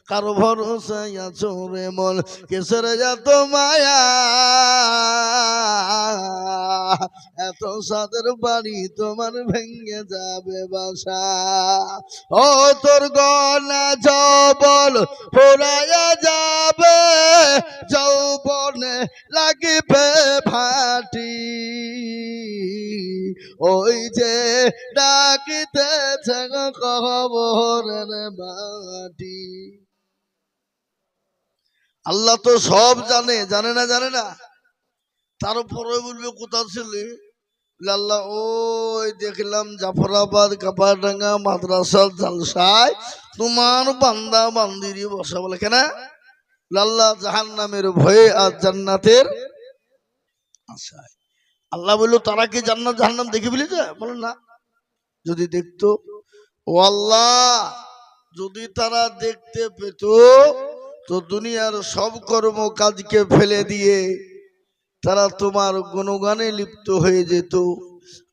কারো ভরসায় আছো রে মন কিসের এত মায়া এত সাদের বাড়ি তোমার ভেঙে যাবে বাসা ও তোর গনা যৌবন ফুরাইয়া যাবে যৌবনে লাগিবে ফাটি ওই যে ডাকিতেছে কবরের মাটি। আল্লাহ তো সব জানে, জানে না জানে না, তারপরে বলবে কোথা ছিলে আল্লাহ ওই দেখলাম জাফরাবাদ কাপাডাঙ্গা মাদ্রাসার জালসায় তোমার বান্দা বান্দিরি বসা বলে কেন আল্লাহ জাহান্নামের ভয়ে আর জান্নাতের আশায়। আল্লাহ বললো তারা কি জান্নাত জাহান্নাম দেখে ফেলেছে? বলে না। যদি দেখতো, ও আল্লাহ যদি তারা দেখতে পেত তো দুনিয়ার সব কর্ম কাজকে ফেলে দিয়ে তারা তোমার গুণগানে লিপ্ত হয়ে যেত।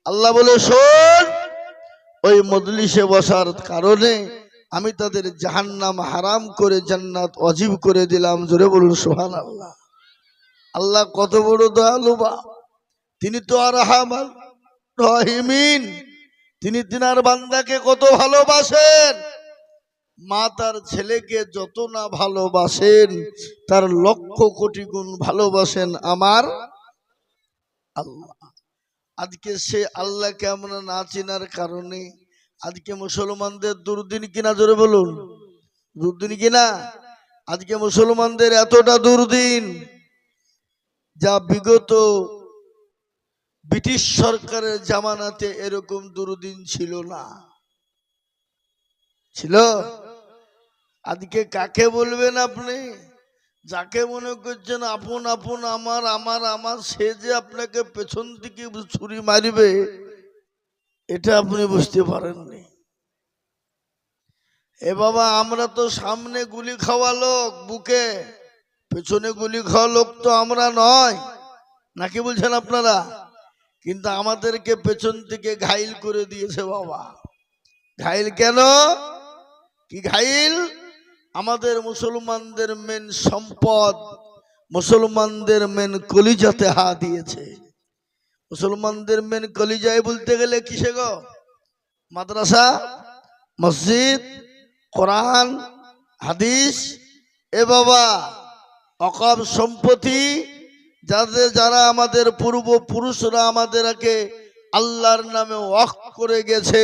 আল্লাহ বলে শোন, ওই মজলিসে বসার কারণে আমি তাদের জাহান্নাম হারাম করে জান্নাত ওয়াজিব করে দিলাম। জোরে বলুন সুবহানাল্লাহ। আল্লাহ কত বড় দয়ালু বা, তিনি তো আরহামার রাহিমিন, তিনি তিনার বান্দাকে কত ভালোবাসেন। মা তার ছেলেকে যত না ভালোবাসেন তার লক্ষ কোটি গুণ ভালোবাসেন আমার আল্লাহ। আজকে সে আল্লাহকে আমরা না চেনার কারণে আজকে মুসলমানদের দুর্দিন কিনা, জোরে বলুন দুর্দিন কিনা। আজকে মুসলমানদের এতটা দুর্দিন যা বিগত ব্রিটিশ সরকারের জামানাতে এরকম দুর্দিন ছিল না। ছিল? আজকে কাকে বলবেন আপনি? যাকে মনে করছেন আপন আপন আমার আমার আমার, সে যে আপনাকে পেছন থেকে ছুরি মারবে এটা আপনি বুঝতে পারেননি। এ বাবা, আমরা তো সামনে গুলি খাওয়া লোক বুকে, পেছনে গুলি খাওয়া লোক তো আমরা নয়, নাকি বলছেন আপনারা? কিন্তু আমাদেরকে পেছন থেকে ঘাইল করে দিয়েছে বাবা। ঘাইল কেন? কি ঘাইল? আমাদের মুসলমানদের মেন সম্পদ, মুসলমানদের মেন কলিজাতে হা দিয়েছে। মুসলমানদের মেন কলিজায় বলতে গেলে কিসে গো? মাদ্রাসা, মসজিদ, কোরআন, হাদিস। এ বাবা, অকাব সম্পত্তি যারা আমাদের পূর্বপুরুষরা আমাদেরকে আল্লাহর নামে ওয়াকফ করে গেছে,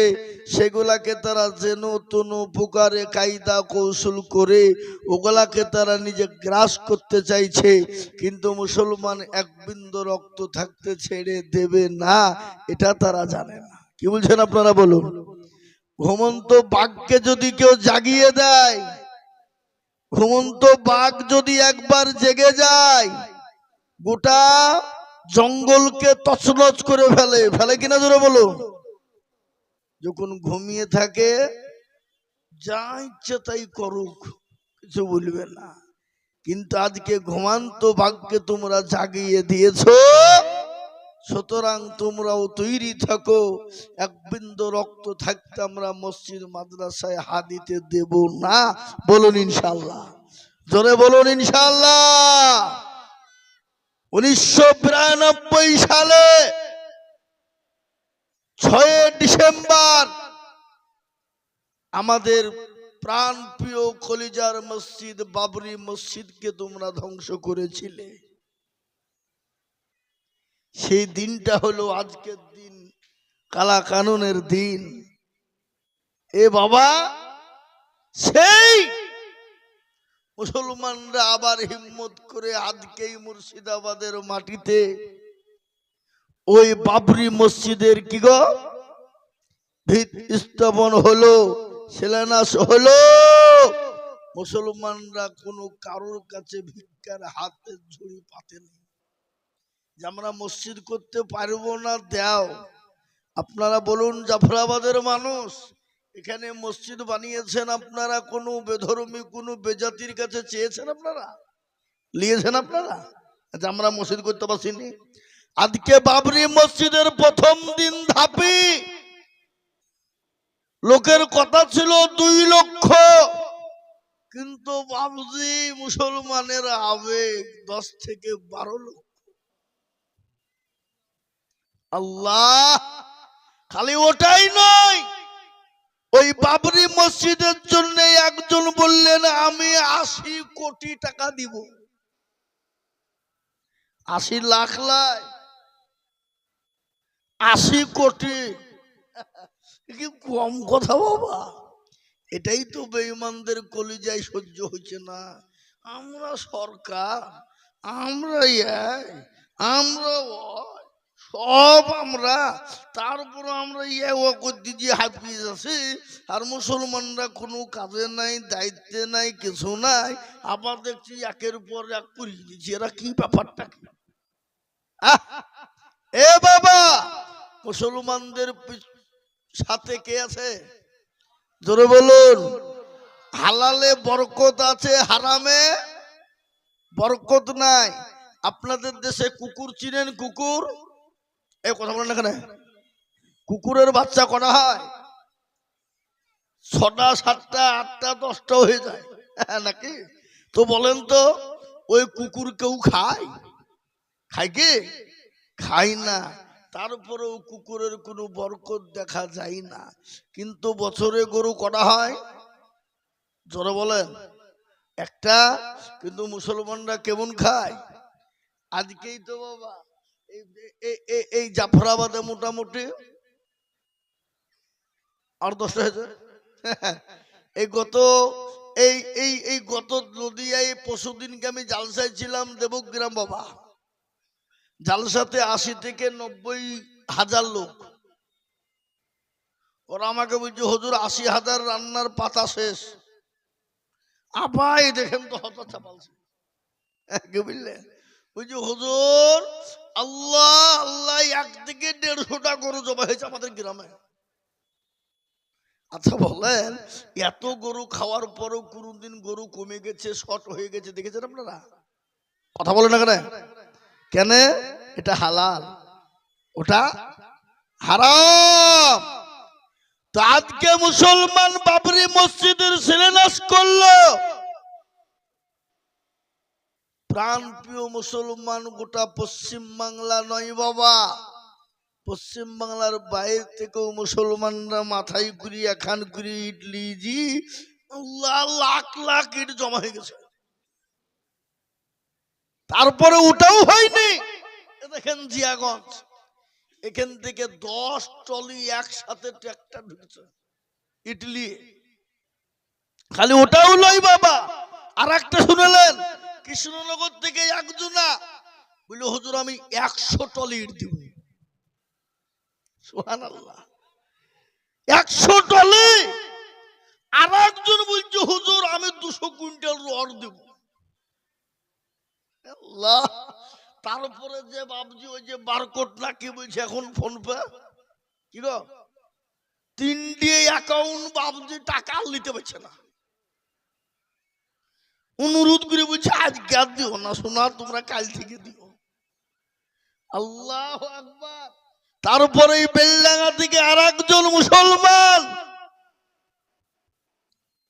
সেগুলাকে তারা যেন তনু প্রকারে কায়দা কৌশল করে ওগুলাকে তারা নিজে গ্রাস করতে চাইছে। কিন্তু মুসলমান এক বিন্দু রক্ত থাকতে ছেড়ে দেবে না, এটা তারা জানে না। কি বলছেন আপনারা বলুন? ঘুমন্ত বাঘকে যদি কেউ জাগিয়ে দেয়, ঘুমন্ত বাঘ যদি একবার জেগে যায় গোটা জঙ্গলকে তছনছ করে ফেলে। ফেলে কিনা জোরে বলো? যখন ঘুমিয়ে থাকে যা ইচ্ছে তাই করুক, কিছু বলবে না। কিন্তু আজকে ঘুমান্ত বাঘকে তোমরা জাগিয়ে দিয়েছো, সুতরাং তোমরাও তৈরি থাকো। এক বিন্দু রক্ত থাকতে আমরা মসজিদ মাদ্রাসায় হাত দিতে দেব না। বলুন ইনশাআল্লাহ, জোরে বলুন ইনশাআল্লাহ। 1992 সালে 6 ডিসেম্বর আমাদের প্রাণ প্রিয় কলিজার মসজিদ বাবরি মসজিদকে তোমরা ধ্বংস করেছিলে। সেই দিনটা হলো আজকের দিন, কালা কানুনের দিন। এ বাবা, সেই মুসলমানরা আবার হিম্মত করে আজকেই মুর্শিদাবাদের মাটিতে ওই বাবরি মসজিদের কি গো ভিত স্থাপন হলো, শিলান্যাস হলো। মুসলমানরা কোনো কারোর কাছে ভিক্ষার হাতে ঝুড়ি পাতেনি যে আমরা মসজিদ করতে পারবো না, দাও। আপনারা বলুন, জাফরাবাদের মানুষ এখানে মসজিদ বানিয়েছেন, আপনারা কোনো বেধর্মী কোনো বেজাতির কাছে চেয়েছেন? আপনারা নিয়েছেন? আপনারা আচ্ছা, আমরা মসজিদ করতে পারছিনি। আজকে বাবরি মসজিদের প্রথম দিন ধাপি লোকের কথা ছিল 2 লক্ষ। কিন্তু বাবুজি মুসলমানের আবেগ 10 থেকে 12 লক্ষ। আল্লাহ, খালি ওটাই নয়, ওই বাবরি মসজিদের জন্য একজন বললেন আমি 80 কোটি টাকা দিব। 80 লাখ লাই 80 কোটি, কি কম কথা বাবা? এটাই তো বেঈমানদের কলিজায় সহ্য হচ্ছে না। আমরা সরকার, আমরা আমরা সব আমরা, তারপর আমরা ও করতে যে হাফিজ আছি, আর মুসলমানরা কোনো কাজে নাই, দায়িত্বে নাই, কিছু নাই। আবার দেখছি একের পর এক করিয়ে দিচ্ছি। এরা কি ব্যাপারটা কি? এ বাবা, মুসলমানদের সাথে কে আছে জোরে বলুন? হালালে বরকত আছে, হারামে বরকত নাই। আপনাদের দেশে কুকুর চিনেন? কুকুর, এই কথা বলেন এখানে। কুকুরের বাচ্চা করা হয় 6টা 7টা 8টা 10টা হয়ে যায় নাকি? তো বলেন তো, ওই কুকুর কেউ খায়? খায় কি? খায় না। তারপরেও কুকুরের কোনো বরকত দেখা যায় না। কিন্তু বছরে গরু করা হয়, জোরে বলেন, একটা। কিন্তু মুসলমানরা কেমন খায়? আজকেই তো বাবা এই জাফরাবাদে মোটামুটি আর 10টা হয়েছে। এই গত এই গত নদিয়ায় পরশুদিনকে আমি জালসায় ছিলাম, দেবগ্রাম বাবা। জালসাতে 80 থেকে 90 হাজার লোক। ওরা আমাকে বলছে হুজুর 80,000 রান্নার পাতা শেষ। আপাই দেখেন তো হতচ্ছা পালছে, বুঝলে? বুঝছি হুজুর, আল্লাহ আল্লাহ, একদিকে 150টা গরু জবা হয়েছে আমাদের গ্রামে। আচ্ছা বলেন, এত গরু খাওয়ার পরও কোনদিন গরু কমে গেছে, শর্ট হয়ে গেছে দেখেছেন আপনারা? কথা বলেন না কেন? কেন? এটা হালাল, ওটা হারাম। তো আজকে মুসলমান বাবরি মসজিদের শিলান্যাস করলো। প্রাণ প্রিয় মুসলমান, গোটা পশ্চিম বাংলা নয় বাবা, পশ্চিম বাংলার বাইরে থেকেও মুসলমানরা মাথায় ঘুরি এখান ঘুরি ইডলি জি লাখ লাখ ইট জমা হয়ে গেছে। তারপরে ওটাও হয়নি। দেখেন জিয়াগঞ্জ, এখান থেকে 10 ট্রলি একসাথে ট্রাক্টর ঢুকছে ইডলি। খালি ওটাও নয় বাবা, আর একটা শুনলেন, কৃষ্ণনগর থেকে একজনা বলল হুজুর আমি 100 ট্রলি ইট দিব। সুবহানাল্লাহ, 100 ট্রলি। আর একজন বলছে হুজুর আমি 200 কুইন্টাল রড দেব। আল্লাহ। তারপরে যে বাবজি ওই যে বারকোড না কি বলছে এখন ফোন পে, কি গো 3টে অ্যাকাউন্ট বাবজি টাকা নিতে পারছে না। অনুরোধ করে বলছে আজকে আর দিও না সোনা, তোমরা কাল থেকে দিও। আল্লাহু আকবার। তারপরে এই বেলডাঙ্গা থেকে আর একজন মুসলমান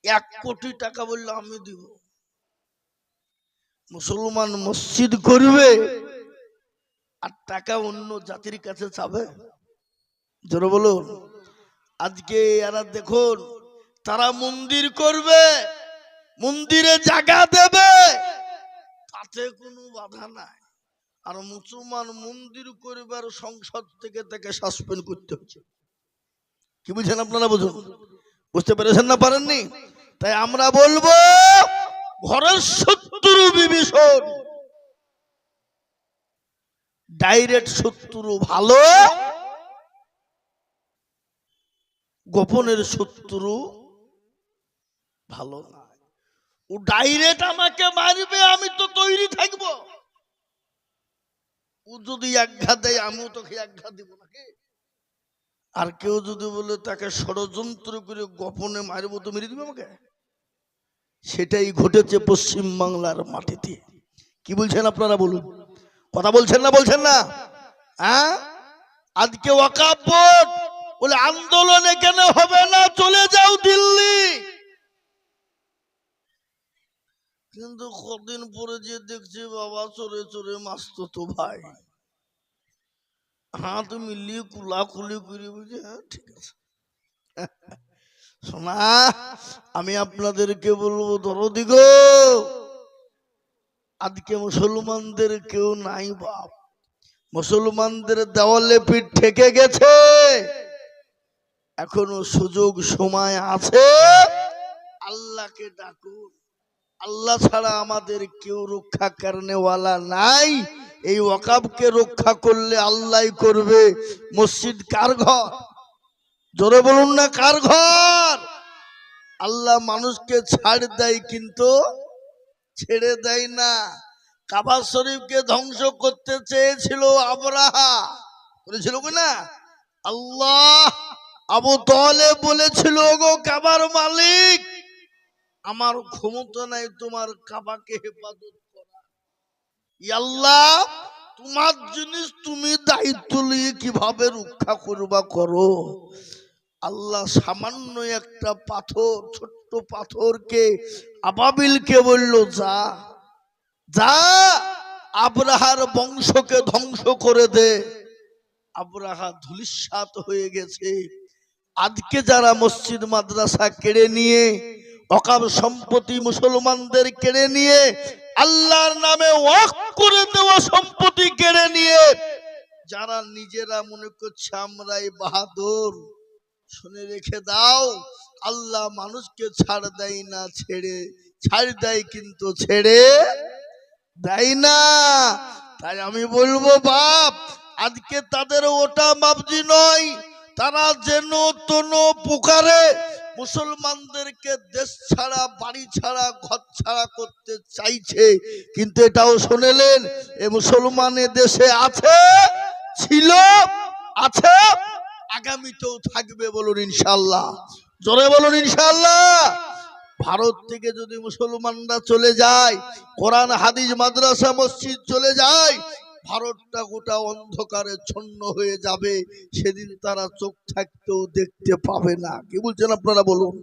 1 কোটি টাকা বললো আমি দিব। মুসলমান মসজিদ করবে আর টাকা অন্য জাতির কাছে চাবে? জোরে বলুন। আজকে এরা দেখুন, তারা মন্দির করবে, মন্দিরে জায়গা দেবে, তাতে কোনো বাধা নাই। আর মুসলমান মন্দির করবার সংসদ থেকে তাকে সাসপেন্ড করতে হচ্ছে। কি বুঝছেন আপনারা? বুঝুন, বুঝতে পেরেছেন না পারেননি? তাই আমরা বলবো ঘরের শত্রু বিভীষণ, ডাইরেক্ট শত্রু ভালো, গোপনের শত্রু ভালো না। ও ডাইরেক্ট আমাকে মারবে, আমি তো তৈরি থাকবো। ও যদি একঘাত দেয় আমিও তোকে একঘাত দিব নাকি? আর কেউ যদি বলে তাকে ষড়যন্ত্র করে গোপনে মারবো, তো মেরে দিবে আমাকে। সেটাই ঘটেছে পশ্চিম বাংলার মাটিতে। কি বলছেন আপনারা? বলুন, কথা বলছেন না? বলছেন না? হ্যাঁ, আজকে ওয়াকফ বোর্ড বলে আন্দোলন এখানে হবে না, চলে যাও দিল্লি। কিন্তু কদিন পরে যে দেখছি বাবা চোরে চোরে মাসতো তো ভাই হাত মিলিয়ে কুলাকুলি করে বুঝে হ্যাঁ ঠিক আছে। শোনা, আমি আপনাদেরকে বলবো ধরো দিগো, আজকে মুসলমানদের কেউ নাই বাপ, মুসলমানদের দেওয়ালে পিঠ ঠেকে গেছে, এখনো সুযোগ সময় আছে, আল্লাহকে ডাকুন। আল্লাহ ছাড়া আমাদের কেউ রক্ষা করনেওয়ালা নাই। এই ওয়াকাবকে রক্ষা করলে আল্লাহ করবে। মসজিদ কার ঘর? জোরে বলুন না, কার ঘর? আল্লাহ মানুষকে ছাড় দেয় কিন্তু ছেড়ে দেয় না। কাবা শরীফকে ধ্বংস করতে চেয়েছিল আবরাহা, বলেছিল না? আল্লাহ আবু তালেব বলেছিল, গো কাবার মালিক, আমার ক্ষমতা নাই তোমার কাবাকে হেফাজত করা। আল্লাহ তোমার জিনিস তুমি দায়িত্ব নিয়ে কিভাবে রক্ষা করবা করো। আল্লাহ সামান্য একটা পাথর, ছোট্ট পাথরকে আবাবিলকে বলল, যা যা আবরাহার বংশকে ধ্বংস করে দে। আবরাহা ধূলিসাৎ হয়ে গেছে। আজকে যারা মসজিদ মাদ্রাসা কেড়ে নিয়ে, ওয়াকফ সম্পত্তি মুসলমানদের কেড়ে নিয়ে, আল্লাহর নামে ওয়াকফ করে দেওয়া সম্পত্তি কেড়ে নিয়ে যারা নিজেরা মনে করছে আমরাই বাহাদুর, শুনে রেখে দাও, আল্লাহ মানুষকে ছাড় দেয় না, ছাড় দেয় কিন্তু ছেড়ে দেয় না। তাই আমি বলবো বাপ, আজকে তাদের ওটা বাবজি নয়, তারা যেন তোন পুকারে মুসলমানদেরকে দেশ ছাড়া, বাড়ি ছাড়া, ঘর ছাড়া করতে চাইছে। কিন্তু এটাও শুনেলেন, এ মুসলমানের দেশে আছে, ছিল, আছে, আগামীতেও থাকবে। বলুন ইনশাআল্লাহ, জোরে বলুন ইনশাআল্লাহ। ভারত থেকে যদি মুসলমানরা চলে যায়, কোরআন হাদিস মাদ্রাসা মসজিদ চলে যায়, ভারতটা গোটা অন্ধকারে ছন্ন হয়ে যাবে। সেদিন তারা চোখ থাকতেও দেখতে পাবে না। কি বলছেন আপনারা বলুন,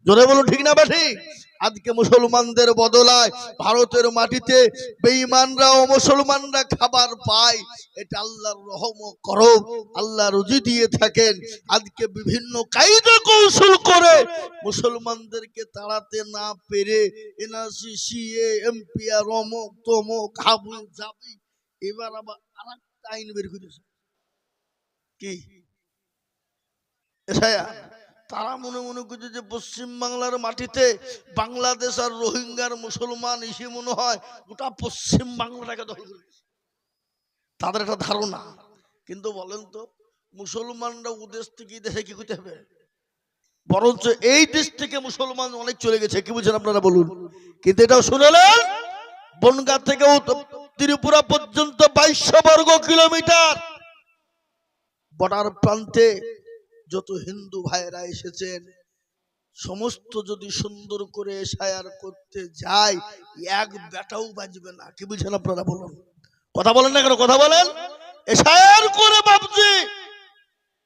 জোরে বলুন, ঠিক না ঠিক? আজকে মুসলমানদের বদলায় ভারতের মাটিতে বেঈমানরা ও মুসলমানরা খাবার পায়। এটা আল্লাহর রহম ও করম, আল্লাহ রুজি দিয়ে থাকেন। আজকে বিভিন্ন কায়দা কৌশল করে মুসলমানদেরকে তাড়াতে না পেরে এনআরসি, সিএ, এমপি আর অমুক তমুক হাবুল জাবি, এবার আবার আরেকটা আইন বের করেছে। কি? তারা মনে মনে করছে যে পশ্চিম বাংলার মাটিতে বাংলাদেশ আর রোহিঙ্গার মুসলমান এসে মনে হয় গোটা পশ্চিম বাংলাটাকে দখল করে, তাদের একটা ধারণা। কিন্তু বলেন তো, মুসলমানরা ওদেশ থেকে দেশে কি করতে হবে? বরঞ্চ এই দেশ থেকে মুসলমান অনেক চলে গেছে। কি বুঝছেন আপনারা বলুন? কিন্তু এটাও শুনলেন, বনগাঁ থেকে ত্রিপুরা পর্যন্ত 2200 বর্গ কিলোমিটার বর্ডার প্রান্তে যত হিন্দু ভাইরা এসেছেন, সমস্ত যদি সুন্দর করে এশায়ার করতে যায়, এক বেটাও বাজবে না। কি বুঝছেন আপনারা বলুন? কথা বলেন না কেন? কথা বলেন। এশায়ার করে বাবজি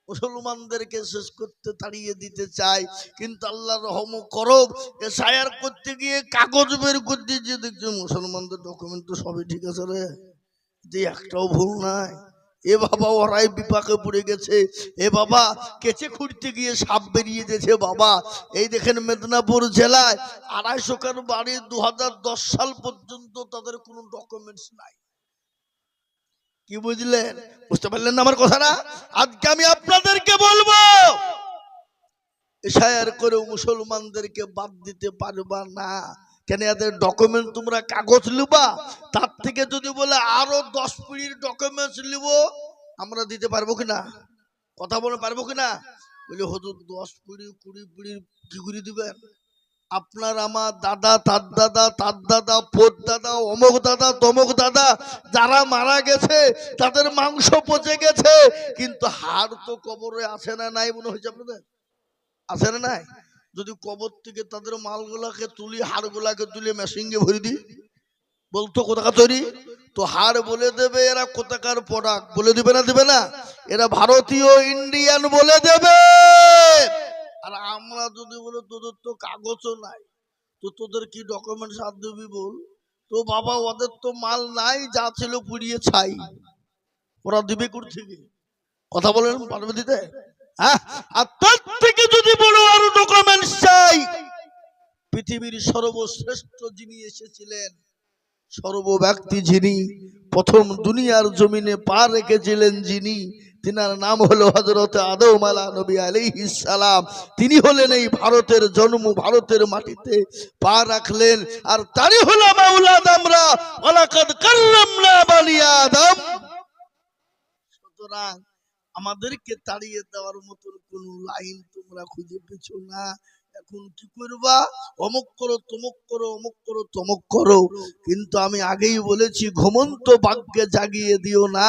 মুসলমানদেরকে শেষ করতে, তাড়িয়ে দিতে চায়। কিন্তু আল্লাহ রহম করব, এশায়ার করতে গিয়ে কাগজ বের করতে গিয়ে দেখছি মুসলমানদের ডকুমেন্ট তো সবই ঠিক আছে রে, যে একটাও ভুল নাই। এ বাবা, ওরাই বিপাকে পড়ে গেছে। এ বাবা, কেচে খুঁড়তে গিয়ে সাপ বেরিয়ে গেছে বাবা। এই দেখেন মেদিনীপুর জেলায় 250 কার বাড়ি 2010 সাল পর্যন্ত তাদের কোনো ডকুমেন্টস নাই। কি বুঝলেন? বুঝতে পারলেন না আমার কথাটা? আজকে আমি আপনাদেরকে বলবো, এশায়ার করে মুসলমানদেরকে বাদ দিতে পারবা না। কেন? এদের ডকুমেন্ট তোমরা কাগজ লিবা, তার থেকে যদি বলে আরো 10 পিঁড়ির ডকুমেন্টস লিব, আমরা দিতে পারবো কিনা? কথা বলে পারবো কিনা? বলে হুজুর 10 পিঁড়ি 20 পিঁড়ির কি করে দিবেন? আপনার আমার দাদা, তার দাদা, তার দাদা, পোত দাদা, অমুক দাদা, তমুক দাদা যারা মারা গেছে, তাদের মাংস পচে গেছে, কিন্তু হাড় তো কবরে আসে না, নাই মনে হয়েছে আপনাদের? আছে না নাই? যদি কবর থেকে তাদের মালগুলাকে তুলি, হাড়গুলাকে তুলে মেশিনে ভরে দিই, বলতো কোথাকার তৈরি? তো হাড় বলে দেবে এরা কোথাকার প্রোডাক্ট, বলে দিবে না? দিবে না? এরা ভারতীয়, ইন্ডিয়ান বলে দেবে। আর আমরা যদি বলে তোদের তো কাগজও নাই, তো তোদের কি ডকুমেন্টস হাত দিবি বল? তো বাবা ওদের তো মাল নাই, যা ছিল পুড়িয়ে ছাই, ওরা দিবে কোথা থেকে? কথা বলেন, পারবে দিতে? হ্যাঁ, আর তার থেকে যদি বলো আরো ডকুমেন্টস চাই, পৃথিবীর সর্বশ্রেষ্ঠ যিনি এসেছিলেন, সর্বব্যক্তি যিনি প্রথম দুনিয়ার জমিনে পা রেখেছিলেন, যিনি, তিনার নাম হলো হযরত আদম নবী আলাইহিস সালাম। তিনি হলেন এই ভারতের জন্ম, ভারতের মাটিতে পা রাখলেন, আর তারই হলো মাওলাদ আমরা ওয়ালাকাদ কাররামনা বানি আদম। সুতরাং আমাদেরকে তাড়িয়ে দেওয়ার মতন কোন লাইন তোমরা খুঁজে পেছো না। এখন কি করবা? অমুক করো, তমুক করো, অমুক করো, তমুক করো। কিন্তু আমি আগেই বলেছি, ঘুমন্ত বাঘকে জাগিয়ে দিও না।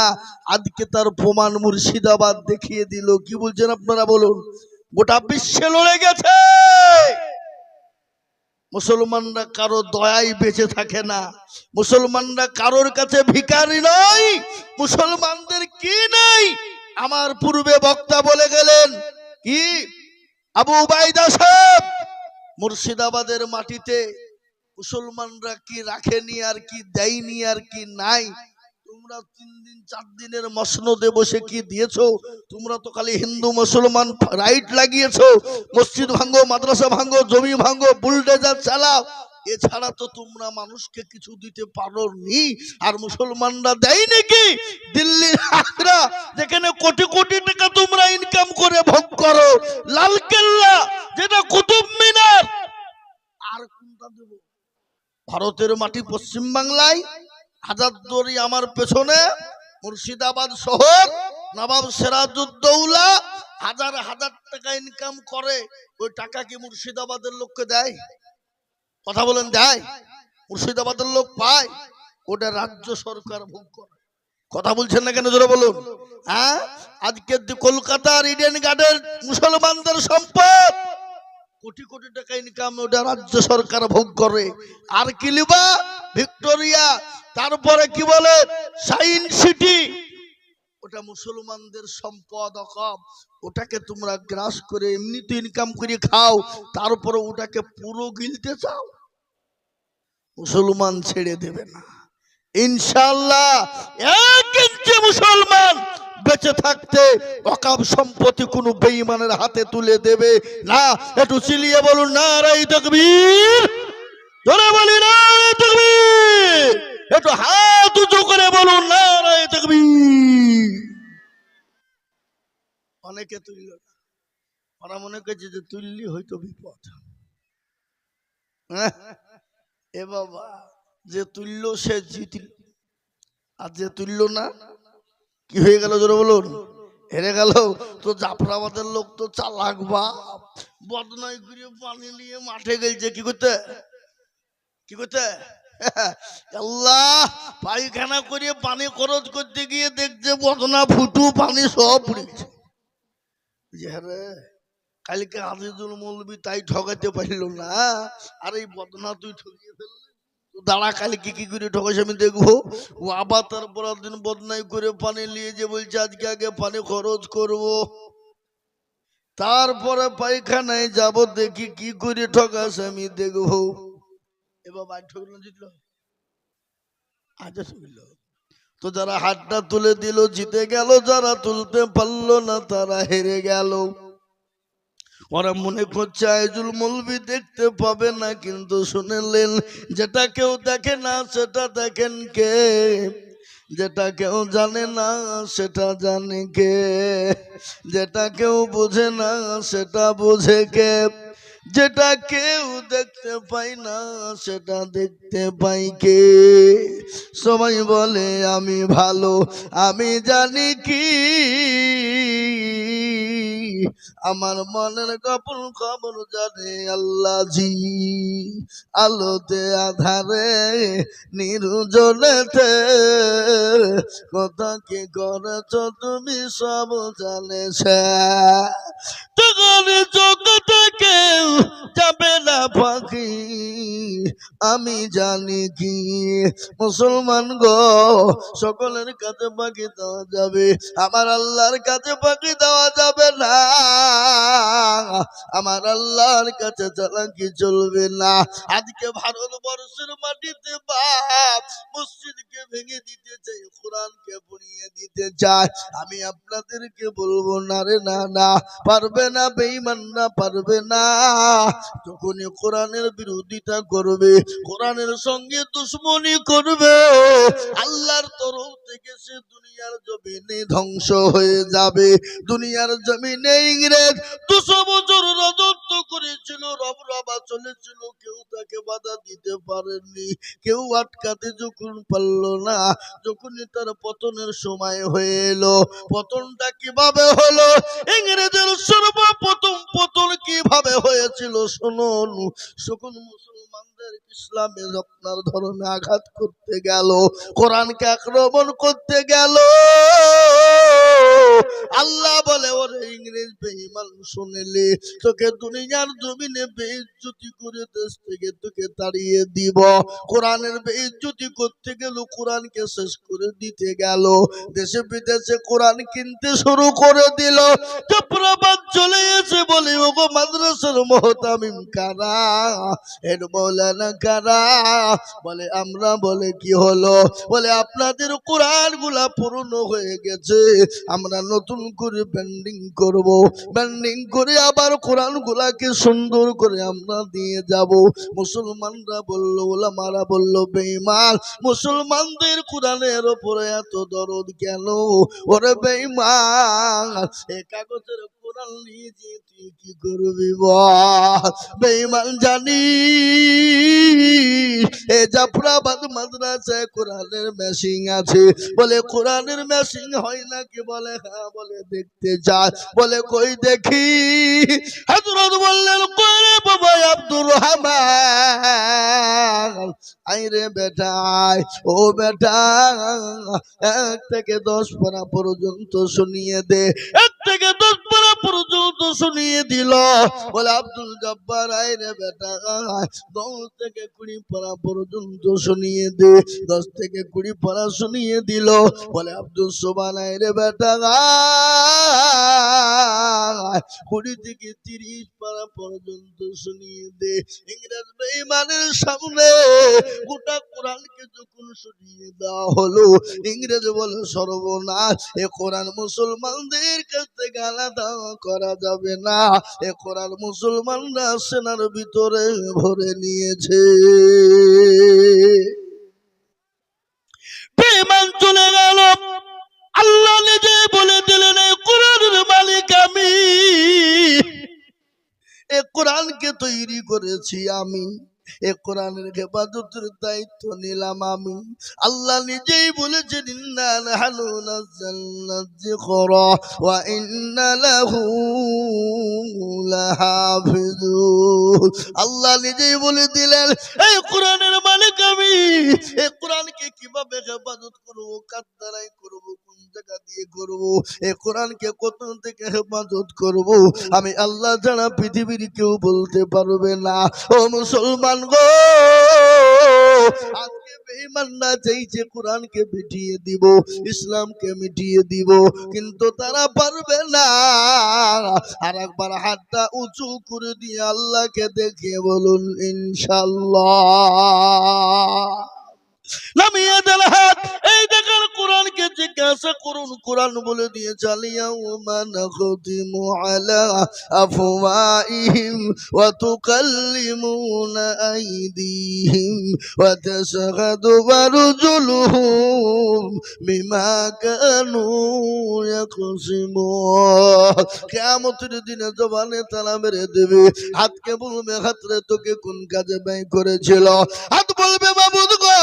আজকে তার প্রমাণ মুর্শিদাবাদ দেখিয়ে দিল। কি বলছেন আপনারা বলুন? গোটা বিশ্বে লড়ে গেছে। মুসলমানরা কারো দয়ায় বেঁচে থাকে না, মুসলমানরা কারোর কাছে ভিখারি নয়। মুসলমানদের কি নেই? আমার পূর্বে বক্তা বলে গেলেন, কি আবু উবাইদা সাহেব, মুর্শিদাবাদের মাটিতে মুসলমানরা কি রাখেনি আর কি দেয়নি আর কি নাই? তোমরা 3 দিন 4 দিনের মসনদে বসে কি দিয়েছো? তোমরা তো খালি হিন্দু মুসলমান রাইট লাগিয়েছো, মসজিদ ভাঙ্গো, মাদ্রাসা ভাঙ্গো, জমি ভাঙ্গো, বুলডোজার চালাও, এছাড়া তো তোমরা মানুষকে কিছু দিতে পারোনি। আর মুসলমানরা দেয় নাকি? দিল্লির আগ্রা, যেখানে কোটি কোটি টাকা তোমরা ইনকাম করে ভোগ করো, লালকেল্লা, যেটা কুতুব মিনার, আর কোনটা দেব? ভারতের মাটি পশ্চিম বাংলায়, হাজারদুয়ারি আমার পেছনে, মুর্শিদাবাদ শহর, নবাব সিরাজউদ্দৌলা হাজার হাজার টাকা ইনকাম করে। ওই টাকা কি মুর্শিদাবাদের লোককে দেয়? কথা বলেন, দেয়? মুর্শিদাবাদের লোক পায়? ওটা রাজ্য সরকার ভোগ করে। কথা বলছেন না কেন? জোরে বলুন। হ্যাঁ, আজকে কলকাতার ইডেন গার্ডেন মুসলমানদের সম্পদ, কোটি কোটি টাকা ইনকাম, ওটা রাজ্য সরকার ভোগ করে। আর কি লিবা? ভিক্টোরিয়া, তারপরে কি বলে সায়েন্স সিটি, ওটা মুসলমানদের সম্পদ। ওটাকে তোমরা গ্রাস করে এমনিতে ইনকাম করে খাও, তারপরে ওটাকে পুরো গিলতে চাও? মুসলমান ছেড়ে দেবে না ইনশাআল্লাহ। এক ইঞ্চি মুসলমান বেঁচে থাকতে ওয়াকফ সম্পত্তি কোনো বেঈমানের হাতে তুলে দেবে না। একটু চিল্লিয়ে বলুন নারায়ে তাকবীর, জোরে বলি নারায়ে তাকবীর, একটু হাত উঁচু করে বলুন নারায়ে তাকবীর। অনেকে তুলল না, ওরা মনে করছে যে তুললি হয়তো বিপদ। এ বাবা, যে তুলল সে জিতল, আর যে তুলল না কি হয়ে গেল? জোরে বলুন, হেরে গেল। তো জাফরাবাদের লোক তো চালাক বাপ, বদনাই করে পানি নিয়ে মাঠে গেছে। কি করতে? কি করতে? আল্লাহ, পায়খানা করে পানি খরচ করতে গিয়ে দেখছে বদনা ফুটু পানি সব পড়ে গেছে। কালকে আজিজুল মৌলবী তাই ঠকাতে পারল না, আর এই বদনা তুই ঠকিয়ে ফেললি। দাঁড়া, কালকে কি করে ঠকাইছে আমি দেখবো। ও আবার তারপর দিন বদনাই করে পানি নিয়ে যে বলছে আজকে আগে পানি খরচ করব, তারপরে পায়খানায় যাব, দেখি কি করে ঠকাস আমি দেখবো। এবার বাড়ি ঠকলো, জিতলো, আজ শুনল। তো যারা হাতটা তুলে দিল জিতে গেল, যারা তুলতে পারলো না তারা হেরে গেল। ওরা মনে করছে আইজুল মৌলবী দেখতে পাবে না, কিন্তু শুনলেন, যেটা কেউ দেখে না সেটা দেখেন কে? যেটা কেউ জানে না সেটা জানে কে? যেটা কেউ বোঝে না সেটা বোঝে কে? যেটা কেউ দেখতে পাই না সেটা দেখতে পাই কে? সবাই বলে আমি ভালো, আমি জানি কি আমার মনের গোপন খবর জানে আল্লাহ জি। আলোতে আধারে নির্জনেতে কথা কি করেছ তুমি সব জানেছে। তখন জগতে কেউ যাবে না পাখি, আমি জানি কি মুসলমান গো, সকলের কাছে পাখি দেওয়া যাবে, আমার আল্লাহর কাছে পাখি দেওয়া যাবে না। আমার আল্লাহর কাছে চালাকি চলবে না। আজকে ভারতবর্ষের মাটিতে বাপ মসজিদকে ভেঙে দিতে চাই, কোরআনকে পুড়িয়ে দিতে চায়। আমি আপনাদেরকে বলবো না রে, না না, পারবে না, বেঈমানরা পারবে না। যখনই কোরআনের বিরোধিতা করবে, কোরআনের সঙ্গে দুশমনি করবে, আল্লাহর তরফ থেকে সে দুনিয়ার জমিনে ধ্বংস হয়ে যাবে। দুনিয়ার জমিনে ইংরেজ 200 বছর রাজত্ব করেছিল, রবরবা চলেছিল, কেউ তাকে বাধা দিতে পারেনি, কেউ আটকাতে যখন পারলো না। যখনই তার পতনের সময় হয়ে এলো, পতনটা কিভাবে হলো, ইংরেজের সর্বপ্রথম পতন কিভাবে হয়েছিল শুনুন। যখন মুসলমানদের ইসলামে আপনার ধর্মে আঘাত করতে গেল, কোরআনকে আক্রমণ করতে গেল, আল্লাহ বলে ওরে ইংরেজ বেঈমান শুনলে তোকে দুনিয়ার জমিনে বেইজ্জতি করে দেশ থেকে তোকে তাড়িয়ে দিব। কোরআনের বেইজ্জতি করতে গেল, কোরআনকে শেষ করে দিতে গেল, দেশে বিদেশে কোরআন কিনতে শুরু করে দিল। চক্রবাদ চলে এসে বলে ওগো মাদ্রাসার মুহতামিম কারা, হেড মাওলানা কারা? বলে আমরা। বলে কি হলো? বলে আপনাদের কোরআন গুলা পুরনো হয়ে গেছে, আমরা নতুন করে ব্যান্ডিং করব, ব্যান্ডিং করে আবার কোরআন গুলাকে সুন্দর করে আমরা দিয়ে যাব। মুসলমানরা বলল, ওলামারা বলল, বেঈমান, মুসলমানদের কোরআনের উপরে এত দরদ কেন? ওরে বেঈমান, এই কাগজের কোরআন নিয়ে যে তুই কি করবি বল? বেঈমান জানি এ জাফরাবাদ মাদ্রাসায় কোরআনের মেশিন আছে। বলে কোরআনের মেশিন হয় নাকি? বলে হ্যাঁ। বলে দেখতে যায়। বলে কই দেখি। হযরত বললেন কই বাবা আব্দুর রহমান, আইরে বেটা, ও বেটা, 1 থেকে 10 পারা পর্যন্ত শুনিয়ে দে। 1 থেকে 10 পারা পর্যন্ত শুনিয়ে দিল। বলে আব্দুল জব্বার, আইরে বেটা, 10 থেকে 20 পারা পর্যন্ত শুনিয়ে দে। 10 থেকে 20 পারা শুনিয়ে দিল। বলে আব্দুল সোবান, আইরে বেটা, 20 থেকে 30 পারা পর্যন্ত শুনিয়ে দে। ইংরেজ বেঈমানের সামনে গোটা কোরআনকে যখন শুনিয়ে দেওয়া হলো, ইংরেজ বলে সর্বনাশ, এ কোরআন মুসলমানদের কাছ থেকে আলাদা করা যাবে না। এ কোরআন মুসলমানরা সেনার ভিতরে ভরে নিয়েছে। বেঈমান চলে গেল। আল্লাহ নিজে বলে দিলেন, এই কোরআনের মালিক আমি, এ কোরআনকে তৈরি করেছি আমি, এ কোরআনের হেফাজতের দায়িত্ব নিলাম আমি। আল্লাহ নিজেই বলেছেন, ইন্না নাহনু নাযালনা যিকরা ওয়া ইন্না লাহু লাহাফিজুন। আল্লাহ নিজেই বলে দিলেন, এই কোরআনের মালিক আমি। এই কোরআনকে কিভাবে হেফাজত করব, কার দ্বারাই করব, কোন জায়গা দিয়ে করব, এই কোরআনকে কত থেকে হেফাজত করব, আমি আল্লাহ ছাড়া পৃথিবীর কেউ বলতে পারবে না। ও মুসলমান গো, আজকে বেঈমানরা চাইছে কোরআনকে মিটিয়ে দিব, ইসলামকে মিটিয়ে দিব, কিন্তু তারা পারবে না। আর একবার হাতটা উঁচু করে দিয়ে আল্লাহকে দেখিয়ে বলুন ইনশাআল্লাহ। নামিয়ে দেন হাত। এই দেখেন কোরআনকে জিজ্ঞাসা করুন, কোরআন বলে দিয়ে চালিয়া ওয়া নাখতিমু আলা আফওয়াহিম ওয়া তুকাল্লিমুনা আইদিহিম ওয়া তাশহাদু আরজুলুহুম বিমা কানু ইয়াকসিমুন। কিয়ামতের দিনে জবানে তালা মেরে দেবে। হাতকে বলবে, হাতরে তোকে কোন কাজে ব্যয় করেছিল? হাত বলবে, মাবুদ গো,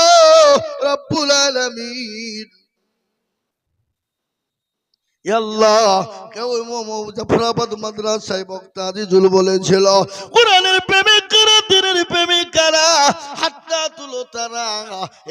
রব্বুল আলামিন, আল্লাহ। কেউ জাফরাবাদ মাদ্রাসায় বক্তা আজিজুল বলেছিল, কোরআনের প্রেমিক কারা, দিনের প্রেমিক কারা, হাতটা তুলো তারা,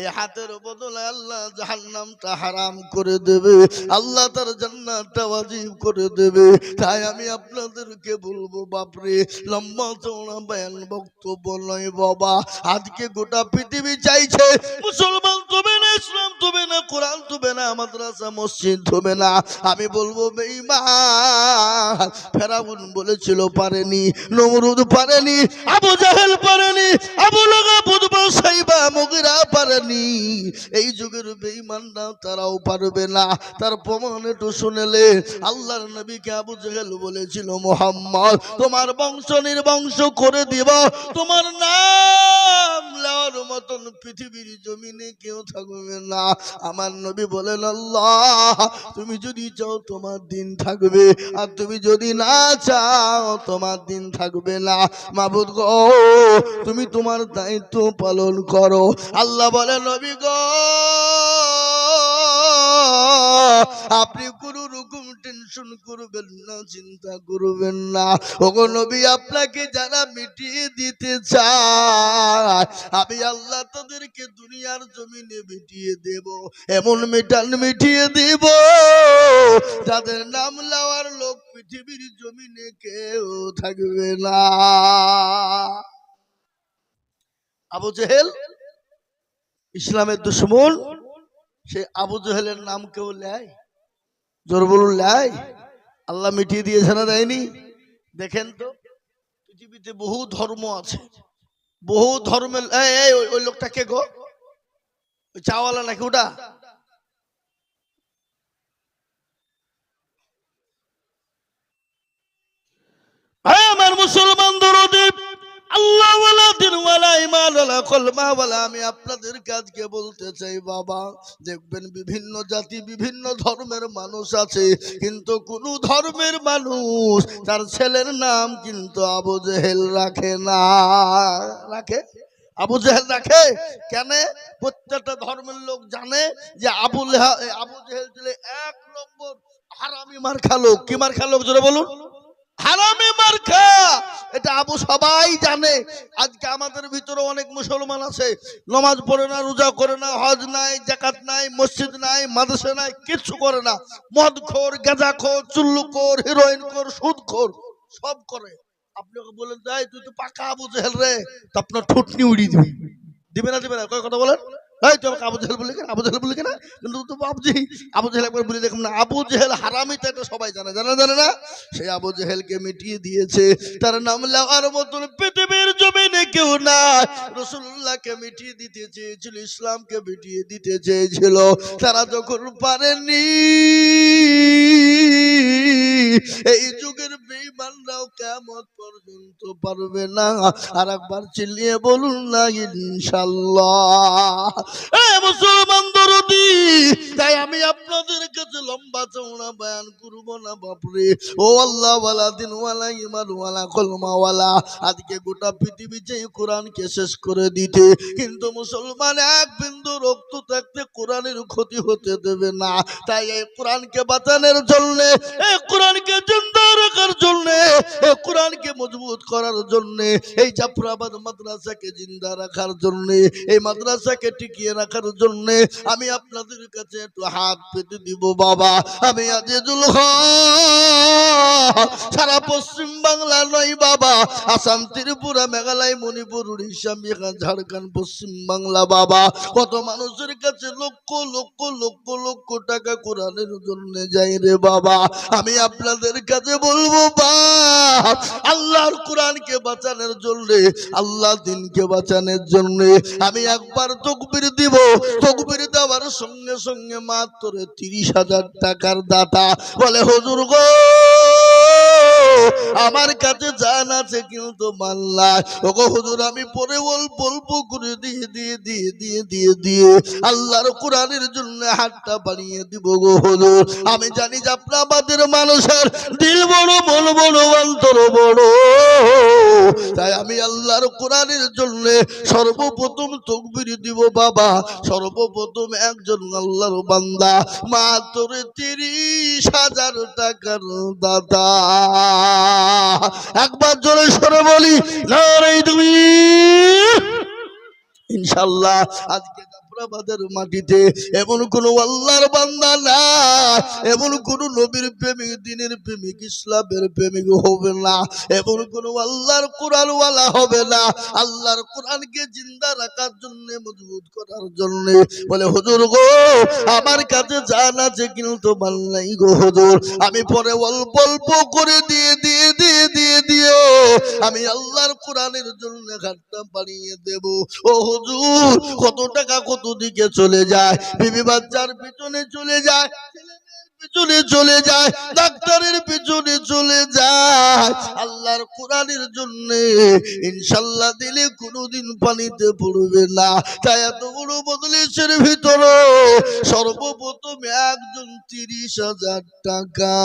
এই হাতের বদলে আল্লাহ জাহান্নামটা হারাম করে দেবে, আল্লাহ তার জান্নাতটা ওয়াজিব করে দেবে। তাই আমি আপনাদেরকে বলবো, বাপরে, লম্বা চওড়া বয়ান বক্তব্য নয় বাবা। আজকে গোটা পৃথিবী চাইছে মুসলমান তবে না, ইসলাম তবে না, কোরআন তবে না, না, মাদ্রাসা মসজিদ হবে না। আমি বলবো বেঈমান। ফেরাউন বলেছিল পারেনি, নমরুদ পারেনি, আবু জাহেল পারেনি, আবু লাহাব, উতবা, সাইবা, মুগিরা পারেনি। এই যুগের বেঈমানরা তারাও পারবে না। তার প্রমাণ একটু শুনেলে, আল্লাহর নবীকে আবু জাহেল বলেছিল, মুহাম্মদ তোমার বংশ নির্বংশ করে দিব, তোমার নাম নেওয়ার মতন পৃথিবীর জমিনে কেউ থাকবে না। আমার নবী বলেন, আল্লাহ তুমি যদি চাও তোমার দিন থাকবে, আর তুমি যদি না চাও তোমার দিন থাকবে না। মাবুদ গো, তুমি তোমার দায়িত্ব পালন করো। আল্লাহ বলে, নবী গো আপনি কোনো রকম টেনশন করবেন না, চিন্তা করবেন না। ওগো নবী, আপনাকে যারা মিটিয়ে দিতে চায় আমি আল্লাহ তাদেরকে দুনিয়ার জমিনে মিটিয়ে দেব, এমন মিটিয়ে দেব যাদের নাম লওয়ার লোক পৃথিবীর জমিনে কেউ থাকবে না। আবু জেহেল ইসলামের দুশমন, সে আবু জেহেলের নাম কেউ লেয়? জোর বলুন, লেয়? আল্লাহ মিটিয়ে দিয়েছে না, দেয়নি? দেখেন তো, পৃথিবীতে বহু ধর্ম আছে, বহু ধর্মের। ওই লোকটা কে গো? ওই চাওয়ালা নাকি ওটা? আমার মুসলমান দরদি, আল্লাহ ওয়ালা, দিন ওয়ালা, ঈমান ওয়ালা, কলমা ওয়ালা, আমি আপনাদের কাজকে বলতে চাই বাবা, দেখবেন বিভিন্ন জাতি বিভিন্ন ধর্মের মানুষ আছে, কিন্তু কোন ধর্মের মানুষ তার ছেলের নাম কিন্তু আবু জেহেল রাখে না। রাখে? আবু জেহেল রাখে কেন? প্রত্যেকটা ধর্মের লোক জানে যে আবু জেহেল ছিল 1 নম্বর হারামি মার্কা লোক। কি মার্কা লোক জোরে বলুন? হারামি মার্কা। এটা আবু সবাই জানে। আজকে আমাদের ভিতরে অনেক মুসলমান আছে, নামাজ পড়ে না, রোজা করে না, হজ নাই, যাকাত নাই, মসজিদ নাই, মাদ্রাসা নাই, কিছু করে না। মদখোর, গাঁজাখোর, চুল্লুখোর, হিরোইনখোর, সুদখোর, সব করে। আপনি ওকে বলেন, যাই তুই তো পাকা আবু জেহেল রে, তো আপনার ঠুটনি উড়িয়ে দিবে। দিবে না দিবে না? কয় কথা বলেন? তুই আমাকে আবু জেহেল বলি কেন? আবু জেহেল বলি কেন? কিন্তু তো আবু জেহেল একবার বলে দেখুন না, আবু জেহেল হারামি, তো এটা সবাই জানে। জানে না? সেই আবু জেহেলকে মিটিয়ে দিয়েছে, তার নাম লেওয়ার মতন পৃথিবীর জমিনে কেউ নাই। রাসূলুল্লাহকে মিটিয়ে দিতে চেয়েছিল, ইসলামকে মিটিয়ে দিতে চেয়েছিল, তারা যখন পারেনি, এই যুগের বেঈমানরাও কিয়ামত পর্যন্ত পারবে না। আর একবার চিল্লিয়ে বলুন না ইনশাআল্লাহ। মুসলমান দরদি, তাই আমি আপনাদের কাছে লম্বা চওড়া বয়ান করব না বাপরে। ও আল্লাহ ওয়ালা, দিন ওয়ালা, ঈমান ওয়ালা, কলমা ওয়ালা, আজকে গোটা পৃথিবী যে কোরআনকে শেষ করে দিতে, কিন্তু মুসলমান এক বিন্দু রক্ত থাকতে কোরআনের ক্ষতি হতে দেবে না। তাই এই কোরআনকে বাঁচানোর জন্য, এই কোরআনকে জিন্দা রাখার জন্য, এই কোরআনকে মজবুত করার জন্য, এই জাফরাবাদ মাদ্রাসাকে জিন্দা রাখার জন্য, এই মাদ্রাসাকে টিকিয়ে রাখার জন্য আমি আপনাদের কাছে একটু হাত পেতে দিব বাবা। আমি আজিজুল হক, সারা পশ্চিম বাংলা নয় বাবা, আসাম, ত্রিপুরা, মেঘালয়, মণিপুর, উড়িষ্যা, বিহার, ঝাড়খণ্ড, পশ্চিম বাংলা বাবা, কত মানুষের কাছে লক্ষ লক্ষ লক্ষ লক্ষ টাকা কোরআনের জন্য যাই রে বাবা। আমি আপনাদের কাছে বলবো বাপ, আল্লাহর কোরআনকে বাঁচানোর জন্য, আল্লাহ দিনকে বাঁচানোর জন্য আমি একবার তাকবীর দিব। তাকবীর দেওয়ার সঙ্গে সঙ্গে মাত্র 30,000 টাকার দাতা বলে, হুজুর গো আমার কাছে জান আছে কিন্তু মাল্লা। ওগো হুজুর, আমি পরে বলবো করে দিয়ে দিয়ে দিয়ে দিয়ে দিয়ে দিয়ে আল্লাহর কোরআনের জন্য হাতটা বাড়িয়ে দিব গো হুজুর। আমি জানি যে আপনারা আমাদের মানুষের দিল বড়, মন বড়, অন্তর বড়, তাই আমি আল্লাহর কোরআনের জন্য সর্বপ্রথম তাকবীর দিব বাবা। সর্বপ্রথম একজন আল্লাহর বান্দা মাত্র 30,000 টাকার দাতা। একবার জোরে সরে বলি নারে তাকবীর। ইনশাআল্লাহ আজকে জাফরাবাদের মাটিতে এমন কোন আল্লাহর বান্দা না, এমন কোন নবীর প্রেমিক, দিনের প্রেমিক, ইসলামের প্রেমিক হবে না, এমন কোন আল্লাহর কোরআনওয়ালা হবে না। আল্লাহর কোরআনকে জিন্দা রাখার জন্য, মজবুত করার জন্য বলে, হুজুর গো আমার কাছে জান আছে কিন্তু মাল নাই গো হুজুর, আমি পরে অল্প অল্প করে দিয়ে আমি আল্লাহর কোরআনের জন্য ঘাটটা বাড়িয়ে দেব। ও হুজুর কত টাকা কত দিকে চলে যায়, বিবি বাচ্চার পিছনে চলে যায়, পিছনে চলে যায়, ডাক্তারের পিছনে চলে যায়, আল্লাহর কোরআনের জন্য ইনশাআল্লাহ দিলে কোনোদিন পানিতে পড়বে না। তাই এত বড় মজলিসের ভিতরে সর্বপ্রথম একজন 30,000 টাকা।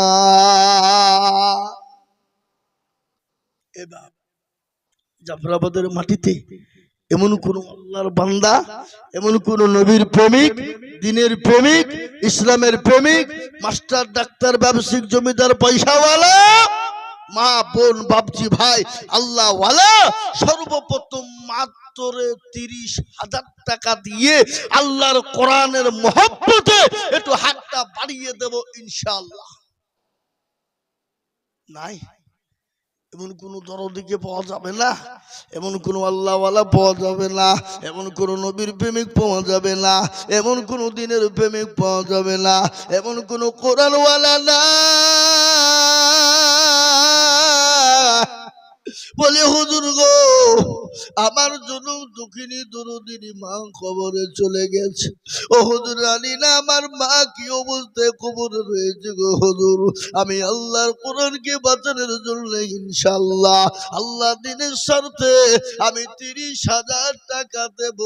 এবার জাফরাবাদের মাটিতে এমন কোন আল্লাহর বান্দা, এমন কোন নবীর প্রেমিক, দিনের প্রেমিক, ইসলামের প্রেমিক, মাস্টার, ডাক্তার, ব্যবসায়িক, জমিদার, পয়সাওয়ালা, মা, বোন, বাপজি, ভাই, আল্লাহ ওয়ালা সর্বপ্রথম মাত্র 30,000 টাকা দিয়ে আল্লাহর কোরআনের মহব্বতে একটু হাতটা বাড়িয়ে দেব ইনশাআল্লাহ। নাই এমন কোন দরদিকে পাওয়া যাবে না, এমন কোন আল্লাহওয়ালা পাওয়া যাবে না, এমন কোন নবীর প্রেমিক পাওয়া যাবে না, এমন কোন দিনের প্রেমিক পাওয়া যাবে না, এমন কোন কোরআনওয়ালা না। বলে হুজুর গো আমার জন্য দুঃখিনী দরদির মা খবরে চলে গেছে। ও হুজুর জানি না আমার মা কি অবস্থায় কবরে রয়েছে গো হুজুর, আমি আল্লাহর কোরআনকে বাঁচানোর জন্য ইনশাআল্লাহ আল্লাহ দিনের স্বার্থে আমি 30,000 টাকা দেব।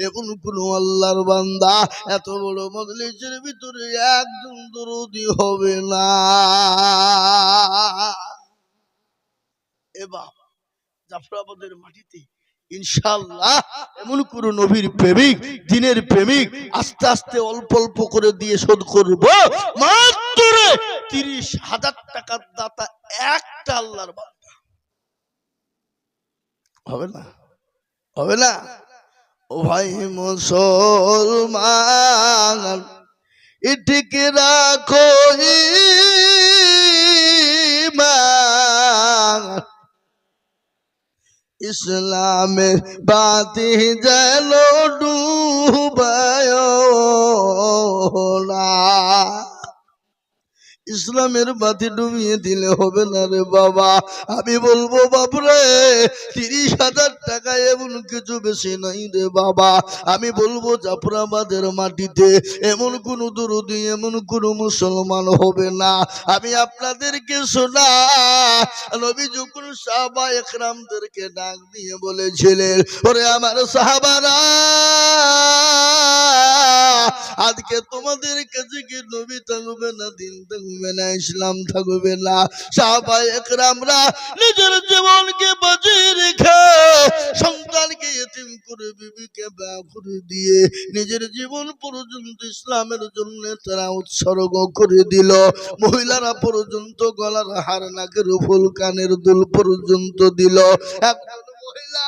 এমন কোন আল্লাহর বান্দা এত বড় মজলিসের ভিতরে একজন দরদি হবে না। এবার জাফরাবাদের মাটিতে ইনশাআল্লাহ এমন কোন নবীর প্রেমিক, দিনের প্রেমিক আস্তে আস্তে অল্প অল্প করে দিয়ে শোধ করব। মাত্র 30,000 টাকার দাতা একটা আল্লাহর বান্দা হবে না, হবে না। ও ভাই মুসলমান এটিকে রাখো ঈমান, ইসলামের বাতি যেন ডুবায় না। ইসলামের বাতি ডুবিয়ে দিলে হবে না রে বাবা। আমি বলবো বাপরে 30,000 টাকা এমন কিছু বেশি নাই রে বাবা। আমি বলবো জাফরাবাদের মাটিতে এমন কোন দরদি, এমন কোন মুসলমান হবে না। আমি আপনাদেরকে শোনা, নবী যখন সাহাবা একরামদেরকে ডাক দিয়ে বলেছিলেন, ওরে আমার সাহাবারা আজকে তোমাদের কাছে কি নবী থাকবে না, দিন থাকবে না, ইসলাম থাকবে না। সাহাবা একরামরা নিজের জীবনকে বাঁচিয়ে রেখে সন্তানকে এতিম করে, বিবিকে বিয়ে করে দিয়ে নিজের জীবন পর্যন্ত ইসলামের জন্য তারা উৎসর্গ করে দিল। মহিলারা পর্যন্ত গলার হার, নাকের ফুল, কানের দুল পর্যন্ত দিল। একজন মহিলা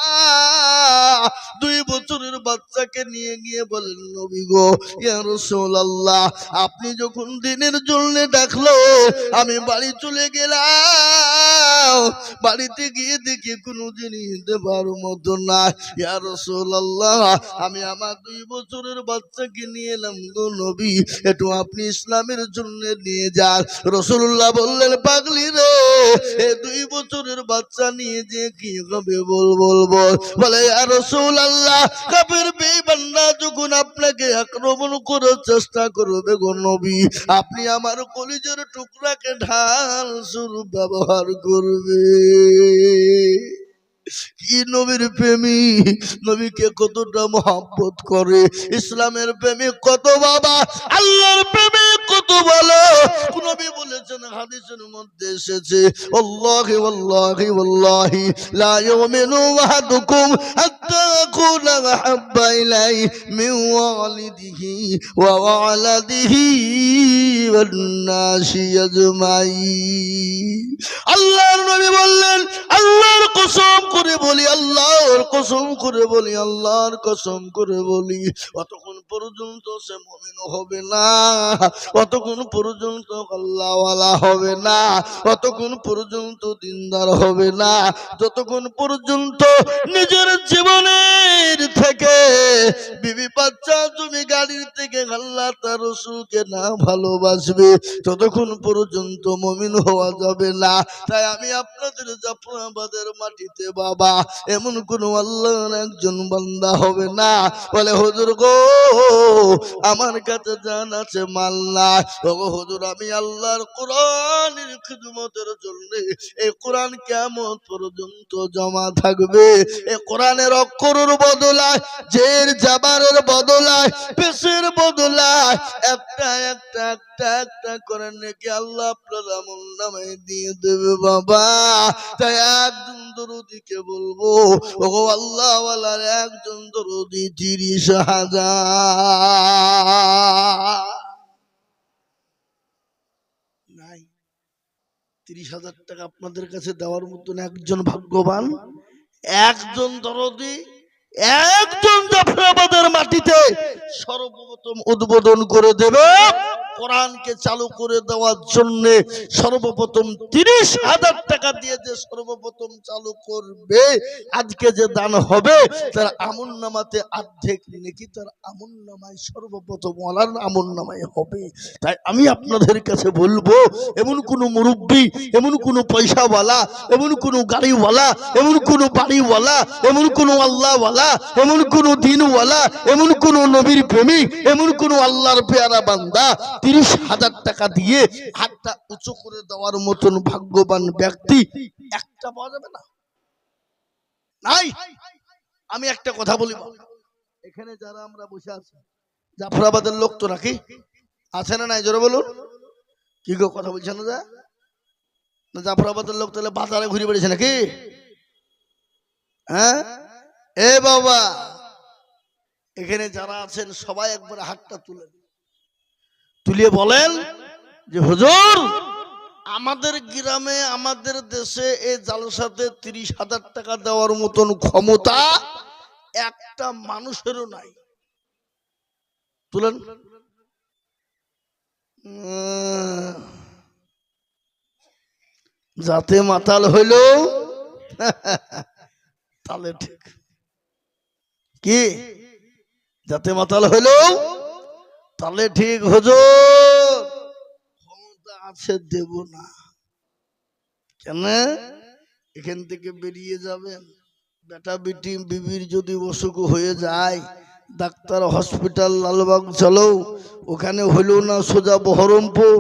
2 বছরের বাচ্চাকে নিয়ে গিয়ে বলেন, নবী গো ইয়া রাসূলুল্লাহ আপনি যখন দিনের জন্য ডাকলো আমি বাড়ি চলে গেলাম, বাড়িতে গিয়ে দেখি কোনো জিনিস দেবার মতো না। ইয়া রাসূলুল্লাহ আমি আমার 2 বছরের বাচ্চাকে নিয়ে এলাম গো নবী, একটু আপনি ইসলামের জন্য নিয়ে যান। রাসূলুল্লাহ বললেন, পাগলি রে, এই 2 বছরের বাচ্চা নিয়ে যে কি হবে বল। বলে ইয়া রাসূলুল্লাহ কাফের বেঈমানরা যখন আপনাকে আক্রমণ করার চেষ্টা করবে গো নবী, আপনি আমার কলিজার টুকরাকে ঢাল স্বরূপ ব্যবহার করবে। কি নবীর প্রেমিক, নবীকে কতটা মহব্বত করে, ইসলামের প্রেমিক কত বাবা, আল্লাহর প্রেমিক কত ভালো। নবী বলেছেন, হাদিসের মধ্যে এসেছে, আল্লাহি ওয়াল্লাহি ওয়াল্লাহি লা ইউমিনু আহাদুকুম হাত্তা আকুনা আহাব্বা ইলাইহি মিন ওয়ালিদিহি ওয়া ওয়ালাদিহি ওয়ান নাসি আজমাইন। আল্লাহর নবী বললেন, আল্লাহর কসম করে বলি, আল্লাহর কসম করে বলি, আল্লাহর কসম করে বলি, অতক্ষণ পর্যন্ত সে মুমিন হবে না, ততক্ষণ পর্যন্ত আল্লাহওয়ালা হবে না, ততক্ষণ পর্যন্ত দিনদার হবে না, যতক্ষণ পর্যন্ত নিজের জীবনের থেকে বিবি বাচ্চা তুমি গাড়ির থেকে আল্লাহ তার রাসূলকে না ভালোবাসবে, ততক্ষণ পর্যন্ত মুমিন হওয়া যাবে না। তাই আমি আপনাদের জাফরাবাদের মাটিতে বাবা এমন কোন আল্লাহর একজন বান্দা হবে না বলে হুজুর গো আমার কাছে জান আছে মাল না, ও হুজুর আমি আল্লাহর কোরআনের খিদমতের জন্য এই কোরআন কিয়ামত পর্যন্ত জমা থাকবে, এই কোরআনের অক্ষরের বদলায় জের জাবারের বদলায় পেশের বদলায় একটা একটা একটা একটা করে নাকি আল্লাহ আপনার আমল নামায় দিয়ে দেবে বাবা। তাই একজন দরুদিকে বলবো ও আল্লাহ ওয়ালার একজন দরুদি 30,000 নাই। 30,000 টাকা আপনাদের কাছে দেওয়ার মতন একজন ভাগ্যবান, একজন দরদি, একজন জাফরাবাদের মাটিতে সর্বপ্রথম উদ্বোধন করে দেবে কোরআনকে চালু করে দেওয়ার জন্য। সর্বপ্রথম 30,000 টাকা দিয়ে যে সর্বপ্রথম চালু করবে, আজকে যে দান হবে তার আমল নামাতে অর্ধেক নেকি তার আমল নামায় সর্বপ্রথম ওয়ালার আমল নামায় হবে। তাই আমি আপনাদের কাছে বলবো এমন কোন মুরব্বী, এমন কোন পয়সাওয়ালা, এমন কোন গাড়িওয়ালা, এমন কোন বাড়িওয়ালা, এমন কোন আল্লাহওয়ালা, এমন কোন দিনওয়ালা, এমন কোন নবীর প্রেমিক, এমন কোন আল্লাহর পেয়ারা বান্দা 30,000 টাকা দিয়ে হাতটা উঁচু করে দেওয়ার মতন ভাগ্যবান ব্যক্তি একটা পাওয়া যাবে না, নাই। আমি একটা কথা বলি, এখানে যারা আমরা বসে আছি জাফরাবাদের লোক তো নাকি আছে না নাই? জোরে বলুন। কি গো কথা বলছেন না? জাফরাবাদের লোক তাহলে বাজারে ঘুরে বেড়েছে নাকি? হ্যাঁ এ বাবা, এখানে যারা আছেন সবাই একবার হাতটা তুলিয়ে বলেন যে হুজুর আমাদের গ্রামে আমাদের দেশে এই জালসাতে 30,000 টাকা দেওয়ার মতন ক্ষমতা একটা মানুষেরও নাই। তুলেন। যাতে মাতাল হইল তাহলে ঠিক, কি যাতে মাতাল হইল তাহলে ঠিক। হুজুর ক্ষমতা আছে দেব না কেন? এখান থেকে বেরিয়ে যাবেন, বেটা বেটি বিবির যদি অসুখ হয়ে যায় ডাক্তার হসপিটাল লালবাগ চলো, ওখানে হইল না সোজা বহরমপুর,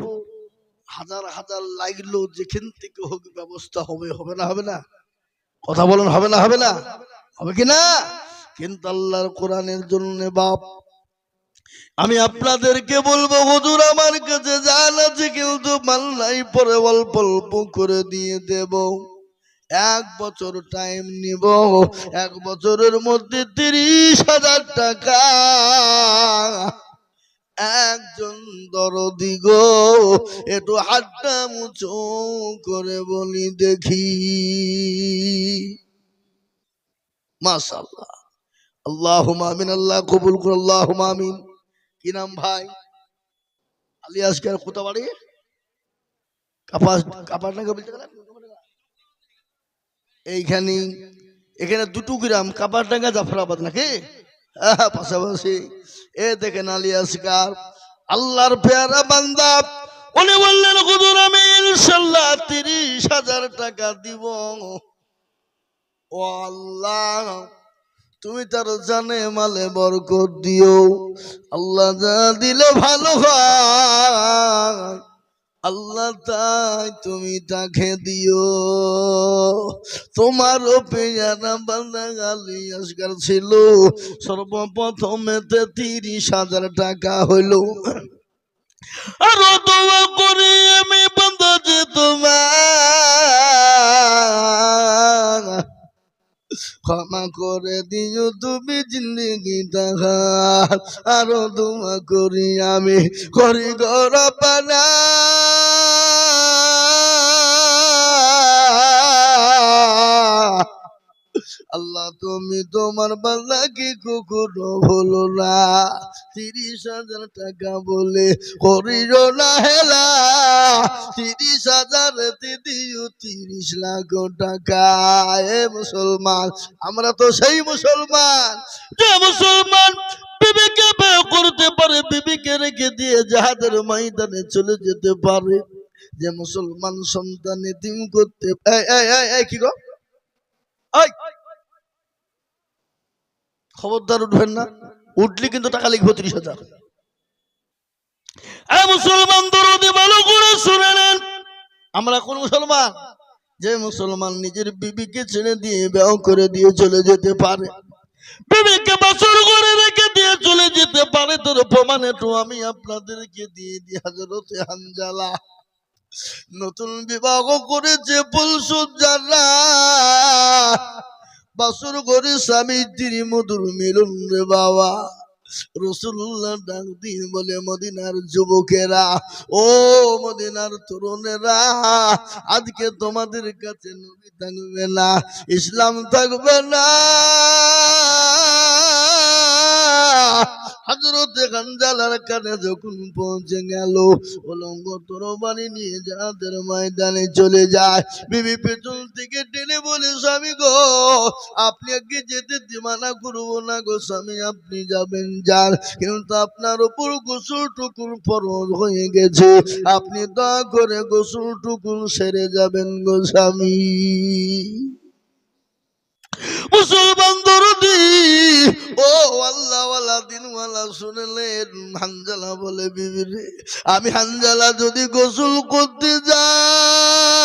হাজার হাজার লাগলো, যেখান থেকে হোক ব্যবস্থা হবে। হবে না? হবে না? কথা বলেন হবে না? হবে না? হবে কি না? কিন্তু আল্লাহর কোরআনের জন্য বাপ আমি আপনাদেরকে বলবো হুজুর আমার কাছে জান আছে কিন্তু মাল নাই, পরে অল্প অল্প করে দিয়ে দেব, 1 বছর টাইম নিব, 1 বছরের মধ্যে 30,000 টাকা একজন দরদি গো একটু হাতটা মুচু করে বলি দেখি। মাশাআল্লাহ, আল্লাহুম্মা আমিন, আল্লাহ কবুল করুন, আল্লাহুম্মা আমিন। কি নাম ভাই? আলিয়াসকার কোথা বাড়ি? কাপাসডাঙ্গা বলতে গেলেন এইখানে, এখানে 2টো গ্রাম, কাপাসডাঙ্গা জাফরাবাদ নাকি পাশাপাশি। এ দেখেন আলিয়াসকার আল্লাহর পেয়ারা বান্দা, উনি বললেন হুজুর আমি ইনশাআল্লাহ 30,000 টাকা দিব। ও আল্লাহ তুমি তার জানে মালে বরকত দিও, আল্লাহ যা দিলে ভালো হয় আল্লাহ তাই তুমি তাকে দিও। তোমারও পেয়ারা বান্দা আলিয়াসকার ছিল, সর্বপ্রথমেতে 30,000 টাকা হইল। আরো দোয়া করি আমি বান্দা যে তোমার ক্ষমা করে দিও তুমি জিন্দগিটা, আরো দোয়া করি আমি করি গরবানা আল্লাহ তুমি তোমার বান্দাকে কখনো ভুলো না। 30,000 টাকা বলে করিল না হেলা, 30,000 দিদিও 30 লাখ টাকা। এ মুসলমান, আমরা তো সেই মুসলমান যে মুসলমান বিবিকে বিয়ে করতে পারে, বিবিকে রেখে দিয়ে জাহাদের ময়দানে চলে যেতে পারে, যে মুসলমান সন্তান এতিম করতে কি গো, খবরদার উঠবেন না, উঠলে কিন্তু টাকা লিখবো 30,000। মুসলমান দরদি ভালো করে শুনে নেন, আমরা কোন মুসলমান? যে মুসলমান নিজের বিবিকে ছেড়ে দিয়ে বিয়ে করে দিয়ে চলে যেতে পারে, বিবিকে বাসর করে রেখে দিয়ে চলে যেতে পারে। তোর প্রমাণ একটু আমি আপনাদেরকে দিয়ে দিই। হযরতে হানজালা নতুন বিবাহ করেছে, ফুলসজ্জারা বাসর করে স্বামী স্ত্রী মধুর মিলন রে বাবা। রাসূলুল্লাহ ডাক দিয়ে বলে, মদিনার যুবকেরা, ও মদিনার তরুণেরা, আজকে তোমাদের কাছে নবী থাকবে না, ইসলাম থাকবে না। হযরতে হানজালার কানে যখন পৌঁছে গেল, উলঙ্গ তরবারি নিয়ে জাহাদের ময়দানে চলে যায়। বিবি পেছন থেকে টেনে বলে, স্বামী গো, আপনি আগে যেতে মানা করবো না গো স্বামী, আপনি যাবেন যান, কিন্তু আপনার উপর গোসল টুকুন ফরজ হয়ে গেছে, আপনি দয়া করে গোসল টুকুন সেরে যাবেন গো স্বামী। মুসলমান দরদি, ও আল্লাহওয়ালা দিনওয়ালা শুনলেন। হানজালা বলে, বিবি রে, আমি হানজালা যদি গোসল করতে যাই,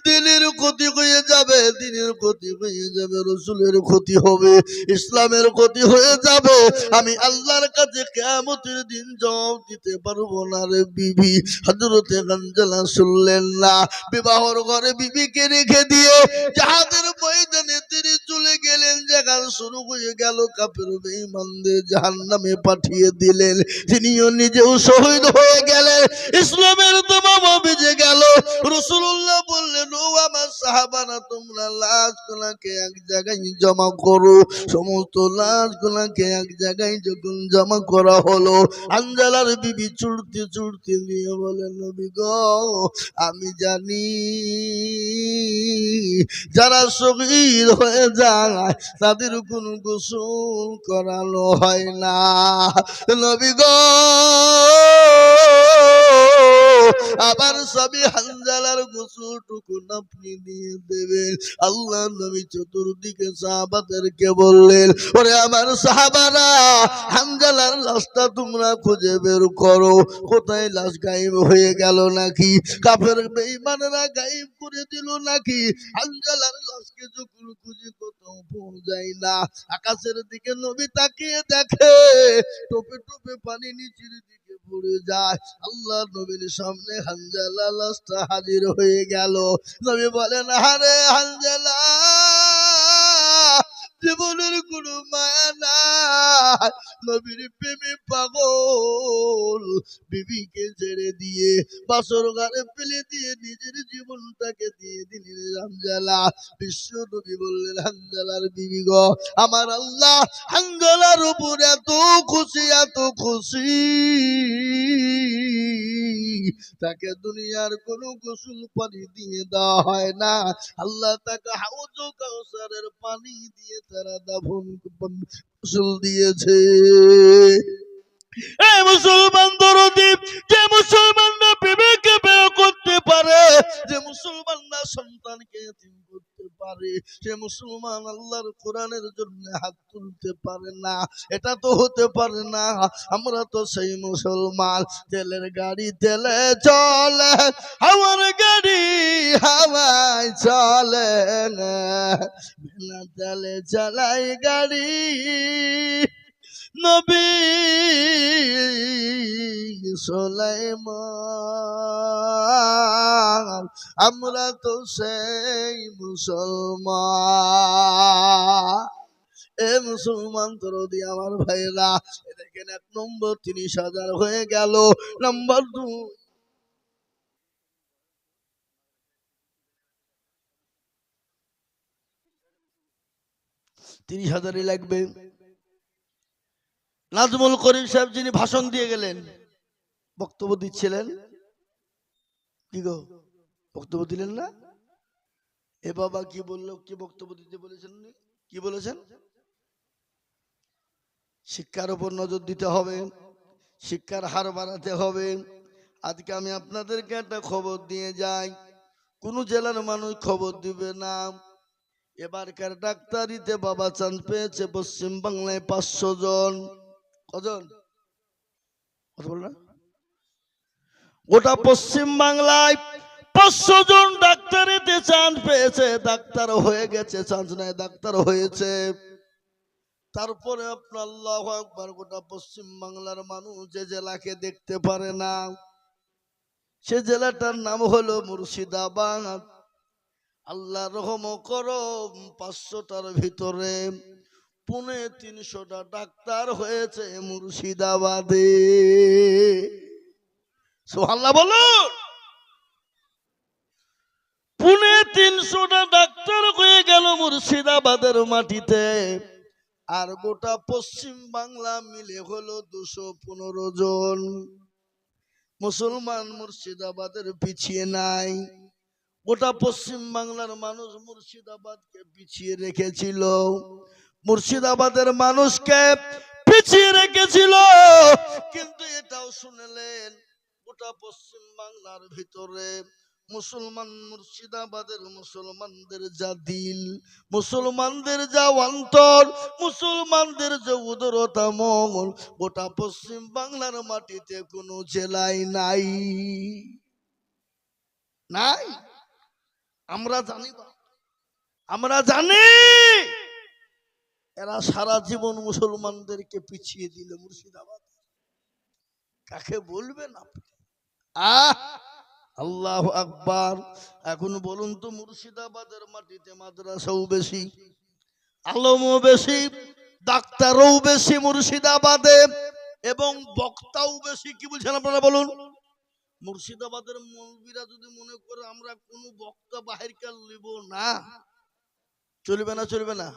দিনের ক্ষতি হয়ে যাবে, দিনের ক্ষতি হয়ে যাবে, রসুলের ক্ষতি হবে, ইসলামের ক্ষতি হয়ে যাবে, আমি আল্লাহর কাছে কিয়ামতের দিন জবাব দিতে পারবো না রে বিবি। হযরতে হানজালা শুনলেন না, বিবাহর ঘরে বিবিকে রেখে দিয়ে জাহাদের ময়দানে তিনি চলে গেলেন। জাহান শুরু হয়ে গেল, কাফের বেঈমানদের জাহান্নামে পাঠিয়ে দিলেন, তিনিও নিজেও শহীদ হয়ে গেলেন, ইসলামের তামামা ভিজে গেল। রাসূলুল্লাহ বললেন, ও আমার সাহাবারা, তোমরা লাশগুলোকে এক জায়গায় জমা করো। সমস্ত লাশগুলোকে এক জায়গায় যখন জমা করা হলো, হানজালার বিবি ছুটতে ছুটতে নিয়ে বলেন, নবী গো, আমি জানি যারা শহীদ হয়ে যায় তাদের কোনো গোসল করানো হয় না। নবী গো, আবার স্বামী হানজালার গোসল টুকুন আপনি দিয়ে দেবেন। আল্লাহ নবী চতুর্দিকে সাহাবাদেরকে বললেন, ওরে আমার সাহাবারা, হানজালার লাশটা তোমরা খুঁজে বের করো, কোথায় লাশ গায়েব হয়ে গেল নাকি, কাফের বেঈমানরা গায়েব করে দিল নাকি। হানজালার লাশকে যখন খুঁজে কোথাও পাওয়া যায় না, আকাশের দিকে নবী তাকিয়ে দেখে টোপে টোপে পানি নিচের দিকে পড়ে যায়। আল্লাহ নবীর সামনে হানজালা লাশটা হাজির হয়ে গেল। নবী বলেন, আরে হানজালা, জীবনের কোনো মায়া নাই, নবীর প্রেমে পাগল, বিবিকে ছেড়ে দিয়ে বাসর ঘরে ফেলে দিয়ে নিজের জীবনটাকে দিয়ে দিলেন হানজালা। বিশ্ব নবী বললেন, হানজালার বিবি গো, আমার আল্লাহ হানজালার উপর এত খুশি, এত খুশি, তাকে দুনিয়ার কোন গোসল পানি দিয়ে দেওয়া হয় না, আল্লাহ তাকে হাউজ কাউসারের পানি দিয়ে তারা দাফন গোসল দিয়েছে। এই মুসলমান দরদি, যে মুসলমানরা বিবিকে বিয়ে করতে পারে, যে মুসলমানরা সন্তানকে এতিম করতে পারে, সে মুসলমান আল্লাহর কোরআনের জন্য হাত তুলতে পারে না, এটা তো হতে পারে না। আমরা তো সেই মুসলমান, তেলের গাড়ি তেলে চলে, আমার গাড়ি হাওয়ায় চলে, বিনা তেলে চালাই গাড়ি। নবী সুলাইমান, আমরা তো সেই মুসলমান। এ মুসলমান দরদি আমার ভাইরা, দেখেন 1 নম্বর 30,000 হয়ে গেল। নম্বর 2, 30,000ই লাগবে। নাজমুল করিম সাহেব যিনি ভাষণ দিয়ে গেলেন, বক্তব্য দিচ্ছিলেন, কি গো বক্তব্য দিলেন না? এ বাবা কি বললো, কি বক্তব্য দিতে বলেছেন উনি? কি বলেছেন? শিক্ষার উপর নজর দিতে হবে, শিক্ষার হার বাড়াতে হবে। আজকে আমি আপনাদেরকে একটা খবর দিয়ে যাই, কোন জেলার মানুষ খবর দিবে না। এবারকার ডাক্তারিতে বাবা চান্স পেয়েছে পশ্চিম বাংলায় 500 জন। কজন? কথা বল না। গোটা পশ্চিম বাংলায় 500 জন ডাক্তারিতে চান্স পেয়েছে, ডাক্তার হয়ে গেছে, চান্স নাই ডাক্তার হয়েছে। তারপরে আপনার আল্লাহু আকবার, গোটা পশ্চিম বাংলার মানুষ যে জেলাকে দেখতে পারে না, সে জেলাটার নাম হলো মুর্শিদাবাদ। আল্লাহ রহম করো, 500টার ভিতরে 350টা ডাক্তার হয়েছে মুর্শিদাবাদে। সুবহানাল্লাহ বলুন। 350টা ডাক্তার হয়ে গেল মুর্শিদাবাদের মাটিতে। আর গোটা পশ্চিম বাংলা মিলে হলো 215 জন। মুসলমান মুর্শিদাবাদের পিছিয়ে নাই। গোটা পশ্চিম বাংলার মানুষ মুর্শিদাবাদকে পিছিয়ে রেখেছিল, মুর্শিদাবাদের মানুষকে পিছিয়ে রেখেছিল। কিন্তু এটাও শুনলেন, গোটা পশ্চিম বাংলার ভিতরে মুসলমান, মুর্শিদাবাদের মুসলমানদের যা দিল, মুসলমানদের যা অন্তর, মুসলমানদের যে উদারতা মন, গোটা পশ্চিম বাংলার মাটিতে কোনো জেলায় নাই। নাই। আমরা জানি, আমরা জানি এরা সারা জীবন মুসলমানদেরকে পিছিয়ে দিল মুর্শিদাবাদ। কাকে বলবেন আপনি? আল্লাহু আকবার। এখন বলুন তো, মুর্শিদাবাদের মাটিতে মাদ্রাসাও বেশি, আলেমও বেশি, ডাক্তারও বেশি মুর্শিদাবাদে, এবং বক্তাও বেশি। কি বলছেন আপনারা বলুন? মুর্শিদাবাদের মৌলবীরা যদি মনে করে আমরা কোন বক্তা বাহিরকার নিব না, চলবে না, চলবে না।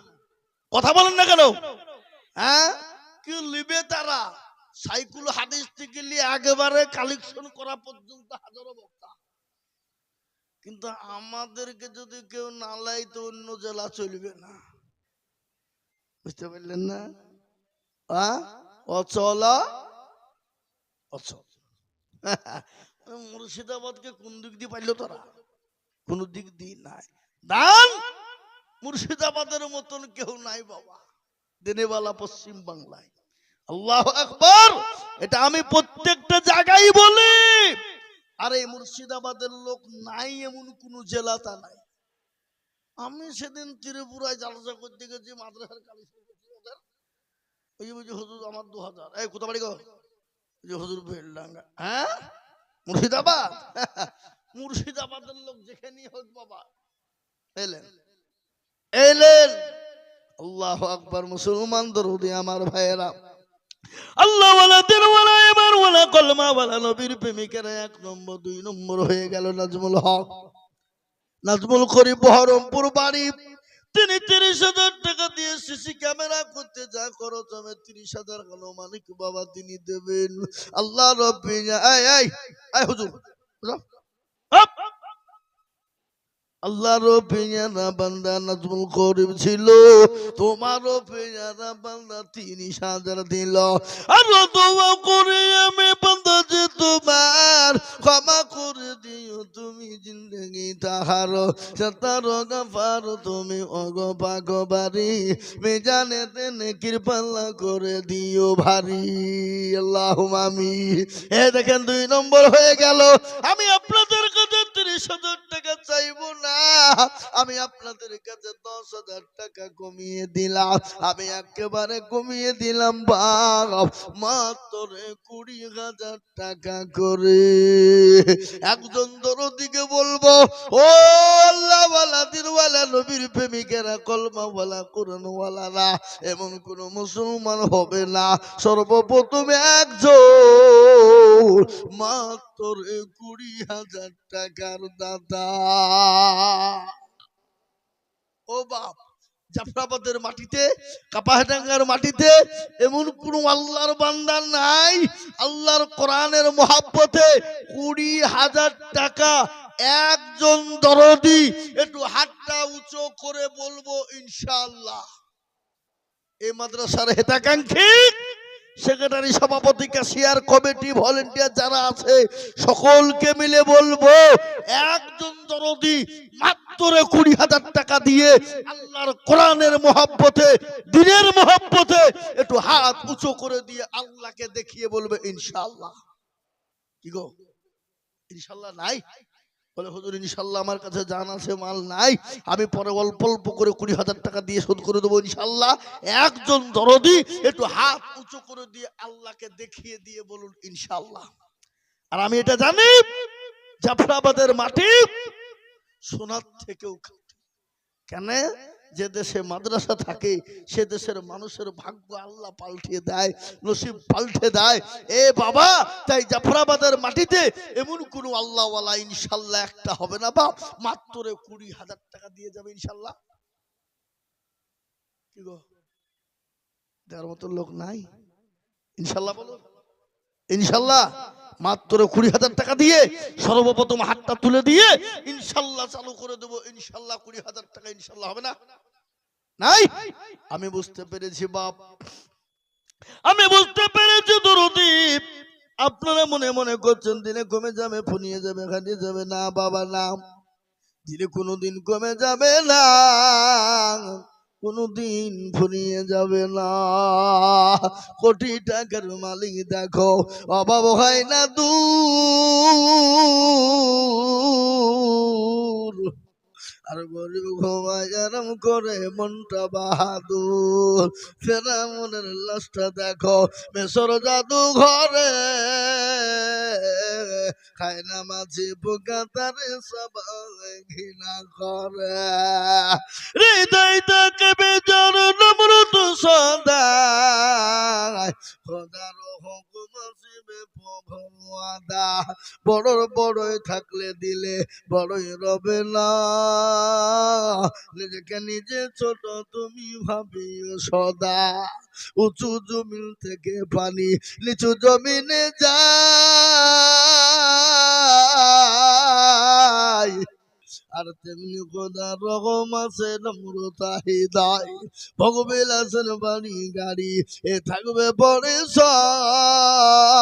কথা বলেন না কেন? হ্যাঁ, কি লিবে তারা? সাইকুল হাদিস থেকে নিয়ে একেবারে কালেকশন করা পর্যন্ত হাজারো বক্তা। কিন্তু আমাদেরকে যদি কেউ না লাই তো অন্য জেলা চলবে না। বুঝতে পারলেন না? অচল অচল। মুর্শিদাবাদকে কোন দিক দিয়ে পাইলো তারা? কোন দিক দিয়ে নাই। দান মুর্শিদাবাদের মতন কেউ নাই বাবা দেনেওয়ালা পশ্চিম বাংলায়। আল্লাহু আকবার। এটা আমি প্রত্যেকটা জায়গায় বলি। আর এই মুর্শিদাবাদের লোক নাই এমন কোন জেলা তা নাই। আমি সেদিন ত্রিপুরায় জালসা করতে গেছি, মাদ্রাসার কালেকশন করছি, ওই যে বলছি হুজুর আমার 2000। এই কোথা বাড়ি গো? হুজুর বেলডাঙ্গা। হ্যাঁ, মুর্শিদাবাদ। মুর্শিদাবাদের লোক যেখানেই হোক বাবা এলেন এলেন। আল্লাহু আকবার। মুসলমান দরুদি আমার ভাইয়েরা, আল্লাহ ওয়ালা দিন ওয়ালা ইমান ওয়ালা কলমা ওয়ালা নবীর প্রেমিকেরা 1 নম্বর 2 নম্বর হয়ে গেল নাজমুল হক। নাজমুল করিম বহরমপুর বাড়ি। তিনি 30,000 টাকা দিয়ে সিসি ক্যামেরা করতে যা খরচ হবে 30,000 গেল মালিক বাবা তিনি দেবেন। আল্লাহ রব্বি এই হুজুর আল্লাহর পেয়ারা বান্দা নাজমুল করিম ছিল, তোমারও পেয়ারা বান্দা 30,000 দিল। আর দোয়া করে আমি বান্দা যে তোমার ক্ষমা করে দিও তুমি জিন্দগি তাহার সাতার গাফার তুমি অগপাগবারি মেজানে তেনে কৃপাল্লা করে দিও ভারী। আল্লাহুম্মা আমিন। এ দেখেন 2 নম্বর হয়ে গেল। আমি আপনাদের কাছে 30,000 টাকা চাইবো না, আমি আপনাদের কাছে 10,000 টাকা কমিয়ে দিলাম। আমি একেবারে কমিয়ে দিলাম মাত্র 20,000 টাকা করে। একজন দরদিকে বলবো, ও আল্লাহ ওয়ালা দিনওয়ালা নবীর প্রেমিকেরা, কলমা ওয়ালা কোরআন ওয়ালারা, এমন কোন মুসলমান হবে না সর্বপ্রথম একজন মাত্র 20,000 টাকার দাতা। ও বাপ, জাফরাবাদের মাটিতে, কাপাহাডাঙ্গার মাটিতে এমন কোন আল্লাহর বান্দা নাই আল্লাহর কোরআনের মহাব্বতে 20,000 টাকা একজন দরদি একটু হাতটা উঁচু করে বলবো ইনশাআল্লাহ। এই মাদ্রাসার হিতাকাঙ্ক্ষী সেক্রেটারি, সভাপতি, ক্যাশিয়ার, কমিটি, ভলেন্টিয়ার যারা আছে সকলকে মিলে বলবো একজন দরদি মাত্র 20,000 টাকা দিয়ে আল্লাহর কোরআনের মহব্বতে, দ্বীনের মহব্বতে একটু হাত উঁচু করে দিয়ে আল্লাহকে দেখিয়ে বলবে ইনশাআল্লাহ। কি গো ইনশাআল্লাহ নাই? বলে হুজুর ইনশাআল্লাহ আমার কাছে জান আছে, মাল নাই, আমি পরে অল্প অল্প করে 20,000 টাকা দিয়ে শোধ করে দেবো ইনশাআল্লাহ। একজন দরদি একটু হাত উঁচু করে দিয়ে আল্লাহকে দেখিয়ে দিয়ে বলুন ইনশাআল্লাহ। আর আমি এটা জানি জাফরাবাদের মাটি সোনার থেকেও খাঁটি। কেন? যে দেশে মাদ্রাসা থাকে সে দেশের মানুষের ভাগ্য আল্লাহ পাল্টিয়ে দেয়, নসিব পাল্টে দেয়। এ বাবা, তাই জাফরাবাদের মাটিতে এমন কোন আল্লাহওয়ালা ইনশাআল্লাহ একটা হবে না বাপ, মাত্র 20,000 টাকা দিয়ে যাবে ইনশাআল্লাহ। কি গো দেওয়ার মতো লোক নাই? ইনশাআল্লাহ বলো ইনশাআল্লাহ। মাত্র 20,000 টাকা দিয়ে সর্বপ্রথম হাতটা তুলে দিয়ে ইনশাআল্লাহ চালু করে দেবো ইনশাআল্লাহ। 20,000 টাকা ইনশাআল্লাহ হবে না? নাই? আমি বুঝতে পেরেছি বাপ, আমি বুঝতে পেরেছি দরদি। আপনারা মনে মনে করছেন দিনে কমে যাবে, ফুনিয়ে যাবে, খাটিয়ে যাবে। না বাবা না, দিনে কোনোদিন কমে যাবে না, কোনদিন ফুরিয়ে যাবে না। কোটি টাকার মালিক দেখো অভাব হয় না দূর, আর গরিব ঘুমায় আরাম করে মনটা বাহাদুর। ফেরাউনের লাশটা দেখো মেসর জাদু ঘরে, খায় না মাঝে পোকা তারে সবাই ঘৃণা করে। হৃদয় তাকে বেচার নমরুদ সদায়, খোদার হুকুম আসিবে প্রভুয়াদা। বড় বড়ই থাকলে দিলে বড়ই রবে না, নিজেকে নিজে ছোট তুমি ভাবিও সদা। উঁচু জমিন থেকে পানি নিচু জমিনে যায়, আর তেমনি খোদা রকম আছে নম্রতা হৃদয়। ভগবেল আছেন বাড়ি গাড়ি এ থাকবে পরে সব,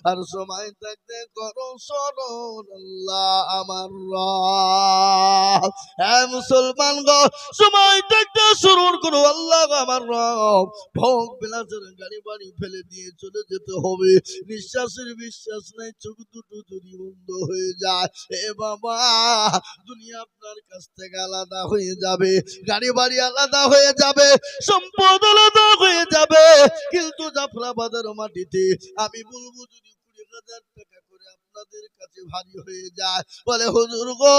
আর সময় থাকতে করো স্মরণ আল্লাহ আমার রব। হ্যাঁ মুসলমান গো, সময় থাকতে স্মরণ করো আল্লাহ আমার রব। ভোগ বিলাসের গাড়ি বাড়ি ফেলে দিয়ে চলে যেতে হবে, নিঃশ্বাসের বিশ্বাস নাই, চোখ দুটো যদি বন্ধ হয়ে যায় এ বাবা দুনিয়া আপনার কাছ থেকে আলাদা হয়ে যাবে, গাড়ি বাড়ি আলাদা হয়ে যাবে, সম্পদ আলাদা হয়ে যাবে। কিন্তু জাফরাবাদের মাটিতে আমি বলবো যদি 20,000 টাকা করে আপনাদের কাছে ভারী হয়ে যায়, বলে হুজুর গো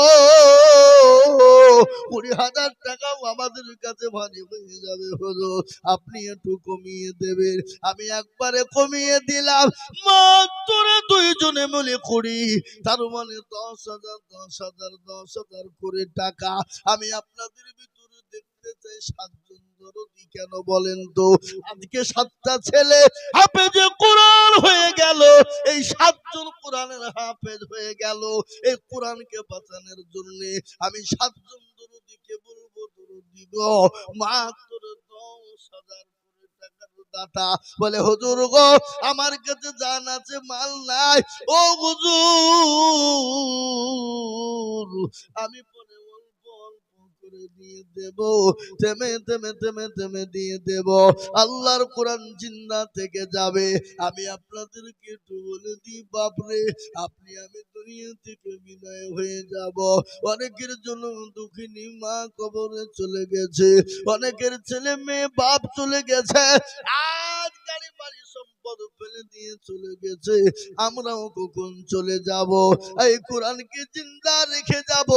20,000 টাকাও আমাদের কাছে ভারী হয়ে যাবে হুজুর, আপনি একটু কমিয়ে দেবেন। আমি একবারে কমিয়ে দিলাম, মাত্র 2 জনে মিলে 20, তার মানে 10,000 10,000 10,000 করে টাকা। আমি আপনাদের ভিতরে দেখতে চাই 7 জন দরদি। কেন বলেন তো? আজকে 7টা ছেলে হাফেজে কোরআন হয়ে গেল, এই 7 জন কোরআনের হাফেজ হয়ে গেল। এই কোরআনকে বাঁচানোর জন্য আমি 7 জন দরদিকে বলবো দরদি গো মাত্র 10,000 দাতা। বলে হুজুর গো আমার কাছে জান আছে মাল নাই, ও হুজুর আমি পরে অল্প অল্প করে দিয়ে দেব, থেমে থেমে থেমে থেমে দিয়ে দেব, আল্লাহর কোরআন জিন্দা থেকে যাবে। আমি আপনাদেরকে একটু বলে দিই বাপরে, আপনি আমি দুনিয়া থেকে বিদায় হয়ে যাব। অনেকের জন্য দুঃখিনী মা কবরে চলে গেছে, অনেকের ছেলে মেয়ে বাপ চলে গেছে, আজ গাড়ি বাড়ি সম্পদ ফেলে দিয়ে চলে গেছে। আমরাও কখন চলে যাব? এই কোরআনকে জিন্দা রেখে যাব।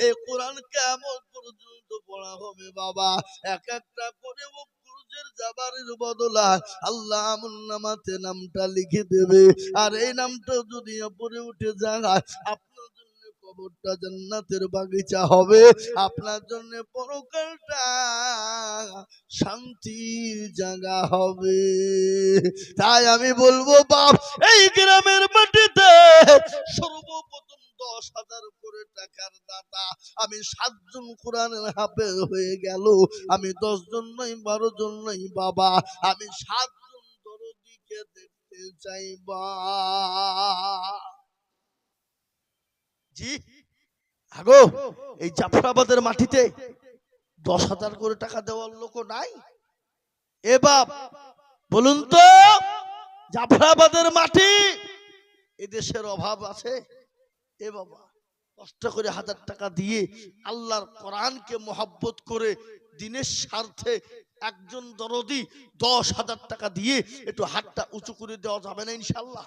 এই কোরআন কিয়ামত পর্যন্ত পড়া হবে বাবা। এক একটা করে গুরুজের জাবারের বদলা আল্লাহ আমল নামাতে নামটা লিখে দেবে, আর এই নামটা যদি উপরে উঠে যায় আপনার জন্য কবরটা জান্নাতের বাগিচা হবে, আপনার জন্য পরকালটা শান্তির জায়গা হবে। তাই আমি বলবো বাপ, এই গ্রামের মাটিতে সর্বপ্রথম 10,000 করে টাকার দাতা, আমি 7 জন কোরআনের হাফেজ হয়ে গেল, আমি 10 জন নই, 12 জন নই বাবা, আমি 7 জন দরদিকে দেখতে চাইবা। জি আগো, এই জাফরাবাদের মাটিতে 10,000 করে টাকা দেওয়ার লোক নাই? এ বাপ বলুন তো, জাফরাবাদের মাটি এদেশের অভাব আছে? এ বাবা, কষ্ট করে 1000 টাকা দিয়ে আল্লাহর কোরআনকে মহব্বত করে দিনের স্বার্থে একজন দরদি 10,000 টাকা দিয়ে একটু হাতটা উঁচু করে দেওয়া যাবে না ইনশাল্লাহ?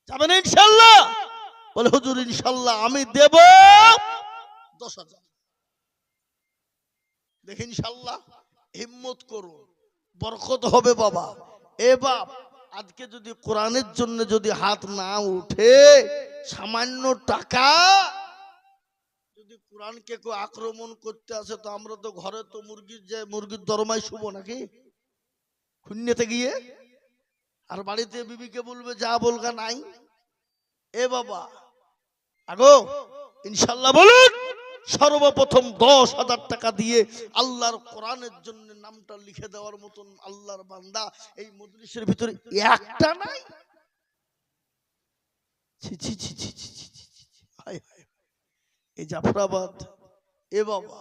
যাবে না ইনশাল্লাহ? বলে হুজুর ইনশাল্লাহ আমি দেব 10,000। দেখি ইনশাল্লাহ, হিম্মত করুন, বরকত হবে বাবা। এ বাপ, আজকে যদি কোরআনের জন্য যদি হাত না উঠে, সামান্য টাকা যদি কোরআনকে কেউ আক্রমণ করতে আসে, তো আমরা তো ঘরে তো মুরগির দরমাই শুভ নাকি খুন্নেতে গিয়ে, আর বাড়িতে বিবিকে বলবে যা বলগা নাই। এ বাবা আগো ইনশাল্লাহ বলুন, সর্বপ্রথম 10,000 টাকা দিয়ে আল্লাহর কোরআনের জন্য নামটা লিখে দেওয়ার মতন আল্লাহর বান্দা এই মজলিসের ভিতরে একটা নাই। এই জাফরাবাদ, এ বাবা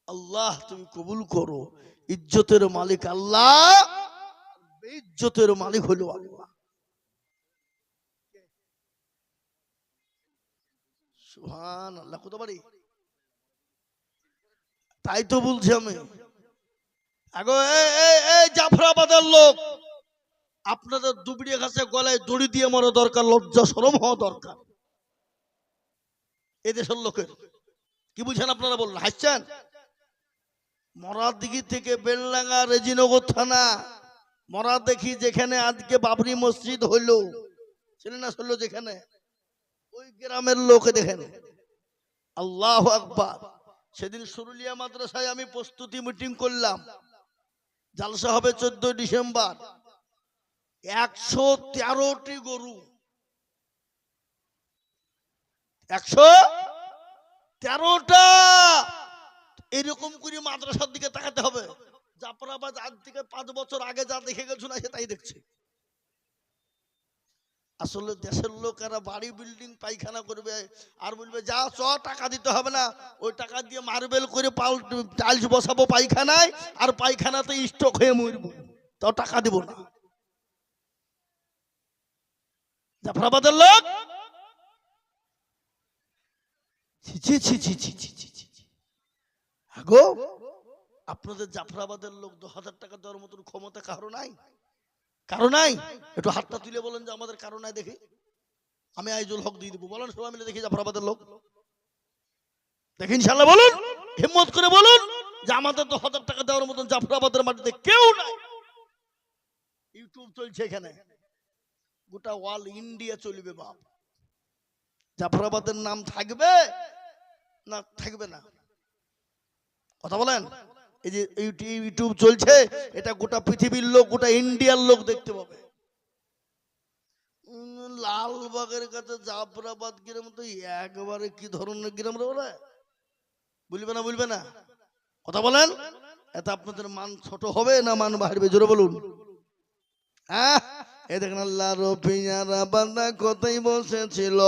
আল্লাহ তুমি কবুল করো। ইজ্জতের মালিক আল্লাহ, ইজ্জতের মালিক হলো আল্লাহ। সুবহানাল্লাহ। কত বাড়ি? তাই তো বলছি আমি। আগো এই জাফরাবাদের লোক, আপনাদের দুবড়িয়া গাছে গলায় দড়ি দিয়ে মারা দরকার, লজ্জা শরম হওয়া দরকার এদেশের লোকের। কি বুঝছেন আপনারা? বললেন হাসছেন। মরাদিঘি থেকে বেলডাঙ্গা রেজিনগর থানা, মরা দেখি যেখানে আজকে বাবরি মসজিদ হইলো, ছিল না হলো যেখানে, ওই গ্রামের লোকে দেখেন। আল্লাহু আকবার। সেদিন সুরুলিয়া মাদ্রাসায় আমি প্রস্তুতি মিটিং করলাম, জালসা হবে 14 ডিসেম্বর। 113টি গরু, 113টা। এরকম করে মাদ্রাসার দিকে তাকাতে হবে। জাফরাবাদ আজ থেকে 5 বছর আগে যা দেখে গেছো না, সে তাই দেখছে। আসলে দেশের লোকেরা বাড়ি বিল্ডিং পায়খানা করবে আর বলবে যা চ, টাকা দিতে হবে না, ওই টাকা দিয়ে মার্বেল করে টাইলস বসাবো পায়খানায়, আর পায়খানাতে স্টক হয়ে মরবো, তাও টাকা দিব না। জাফরাবাদের লোক, আগো আপনাদের জাফরাবাদের লোক 10,000 টাকা দেওয়ার মতন ক্ষমতা কারো নাই? কারো নাই? একটু হাতটা তুলে বলেন যে আমাদের কারো নাই দেখি। আমি আইজুল হক দিয়ে দেবো। বলেন সবাই মিলে দেখি জাফরাবাদের লোক দেখি ইনশাল্লাহ। বলুন, হিম্মত করে বলুন যে আমাদের 10,000 টাকা দেওয়ার মতন জাফরাবাদের মাটিতে কেউ নাই। ইউটিউব চলছে এখানে, গোটা ওয়াল ইন্ডিয়া চলবে বাপ। জাফরাবাদের নাম থাকবে না থাকবে না? কথা বলেন। এই যে ইউটিউব চলছে, এটা গোটা পৃথিবীর লোক, গোটা ইন্ডিয়ার লোক দেখতে পাবে। লালবাগের কাছে জাফরাবাদ গ্রাম তো একবারে কি ধরনের গ্রাম রে বলে, বলবে না বলবে না? কথা বলেন। এত আপনাদের মান ছোট হবে না মান বাড়বে? জোরে বলুন। হ্যাঁ, এ দেখেন আল্লাহর পিয়ারা বান্দা কোথায় বসেছিল,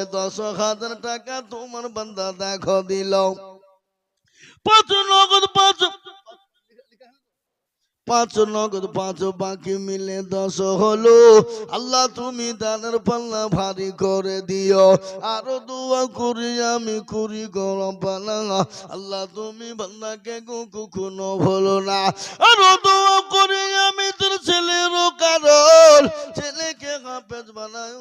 এ 10,000 টাকা তোমার বান্দা দেখো দিল। 5 নগদ 5 বাকি মিলে 10 হলো। আল্লাহ তুমি দানের পাল্লা ভারী করে দিও। আরো দোয়া করি আমি করি গরম পালা, আল্লাহ তুমি বান্দাকে কখনো ভুলো না। আরো দোয়া করি আমি তোর ছেলেরও কারণ, ছেলেকে হাফেজ বানায়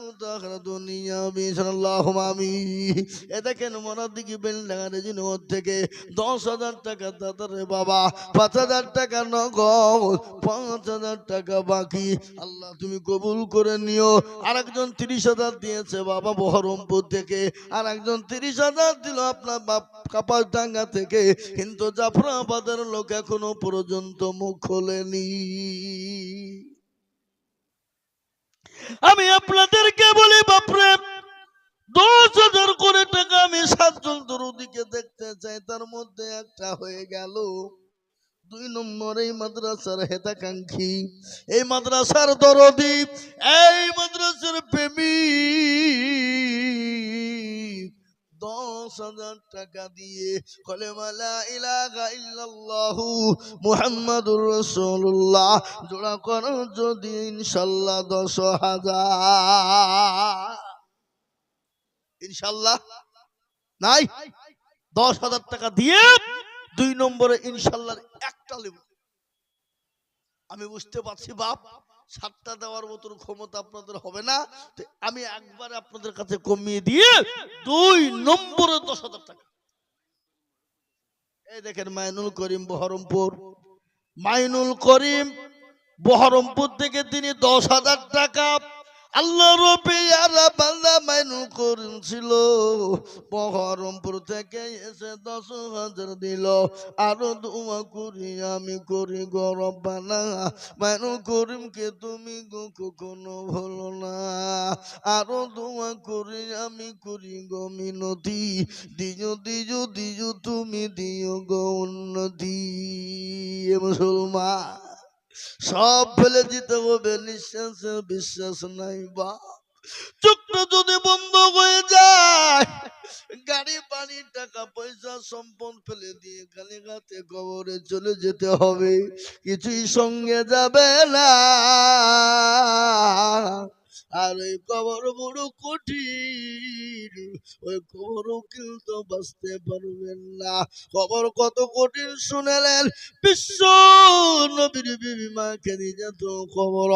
দুনিয়া বিশাল্লাহ আমিন। এ দেখেন মনাদিঘি বেলডাঙ্গা রেজিনগর থেকে 10,000 টাকা দাদারে বাবা, 5,000 টাকা নগদ, 5,000 টাকা বাকি। আল্লাহ তুমি কবুল করে নিও। আরেকজন 30,000 দিয়েছে বাবা বহরমপুর থেকে, আর একজন 30,000 দিল আপনার বাপ কাপাসডাঙ্গা থেকে, কিন্তু জাফরাবাদের লোক এখনো পর্যন্ত মুখ খোলেনি। আমি আপনাদেরকে বলি বাপরে, 10,000 করে টাকা আমি 7 জন দরুদিকে দেখতে চাই, তার মধ্যে একটা হয়ে গেল। 2 নম্বর এই মাদ্রাসার হেতাকাঙ্ক্ষী, এই মাদ্রাসার দরদি, এই মাদ্রাসার প্রেমিক 10,000 টাকা দিয়ে কলেমা লা ইলাহা ইল্লাল্লাহু মুহাম্মাদুর রাসূলুল্লাহ জোড়া করো যদি ইনশাআল্লাহ 10,000। ইনশাআল্লাহ নাই, 10,000 টাকা দিয়ে 2 নম্বরে ইনশাআল্লাহ একটা লেবু। আমি বুঝতে পারছি বাপ 7টা দেওয়ার মতো ক্ষমতা আপনাদের হবে না, তো আমি একবার আপনাদের কাছে কমিয়ে দিয়ে 2 নম্বরে 10,000 টাকা। এই দেখেন মাইনুল করিম বহরমপুর, মাইনুল করিম বহরমপুর থেকে তিনি 10,000 টাকা আল্লাহ রবি বান্দা মাইনুল করিম ছিল, বহরমপুর থেকে এসে 10,000 দিল। আরো দোয়া করি আমি করি গো রব্বানা, মাইনুল করিমকে তুমি গো কখনো ভুলো না। আরো দোয়া করি আমি করি গো মিনতি, দিও দিও দিও তুমি দিও গো উন্নতি। মুসলমান সব ফেলে দিতে হবে, নিঃশ্বাসে বিশ্বাস নাই বা, চোখটা যদি বন্ধ হয়ে যায়, গাড়ি বাড়ি টাকা পয়সা সম্পদ ফেলে দিয়ে খালি হাতে কবরে চলে যেতে হবে, কিছুই সঙ্গে যাবে না। আর ওই কবর বড় কঠিন, ওই কবরও কিন্তু বাঁচতে পারবেন না। কবর কত কঠিন শুনেলেন, বিশ্ব নবীর বিবি মা খাদিজা তো কবর,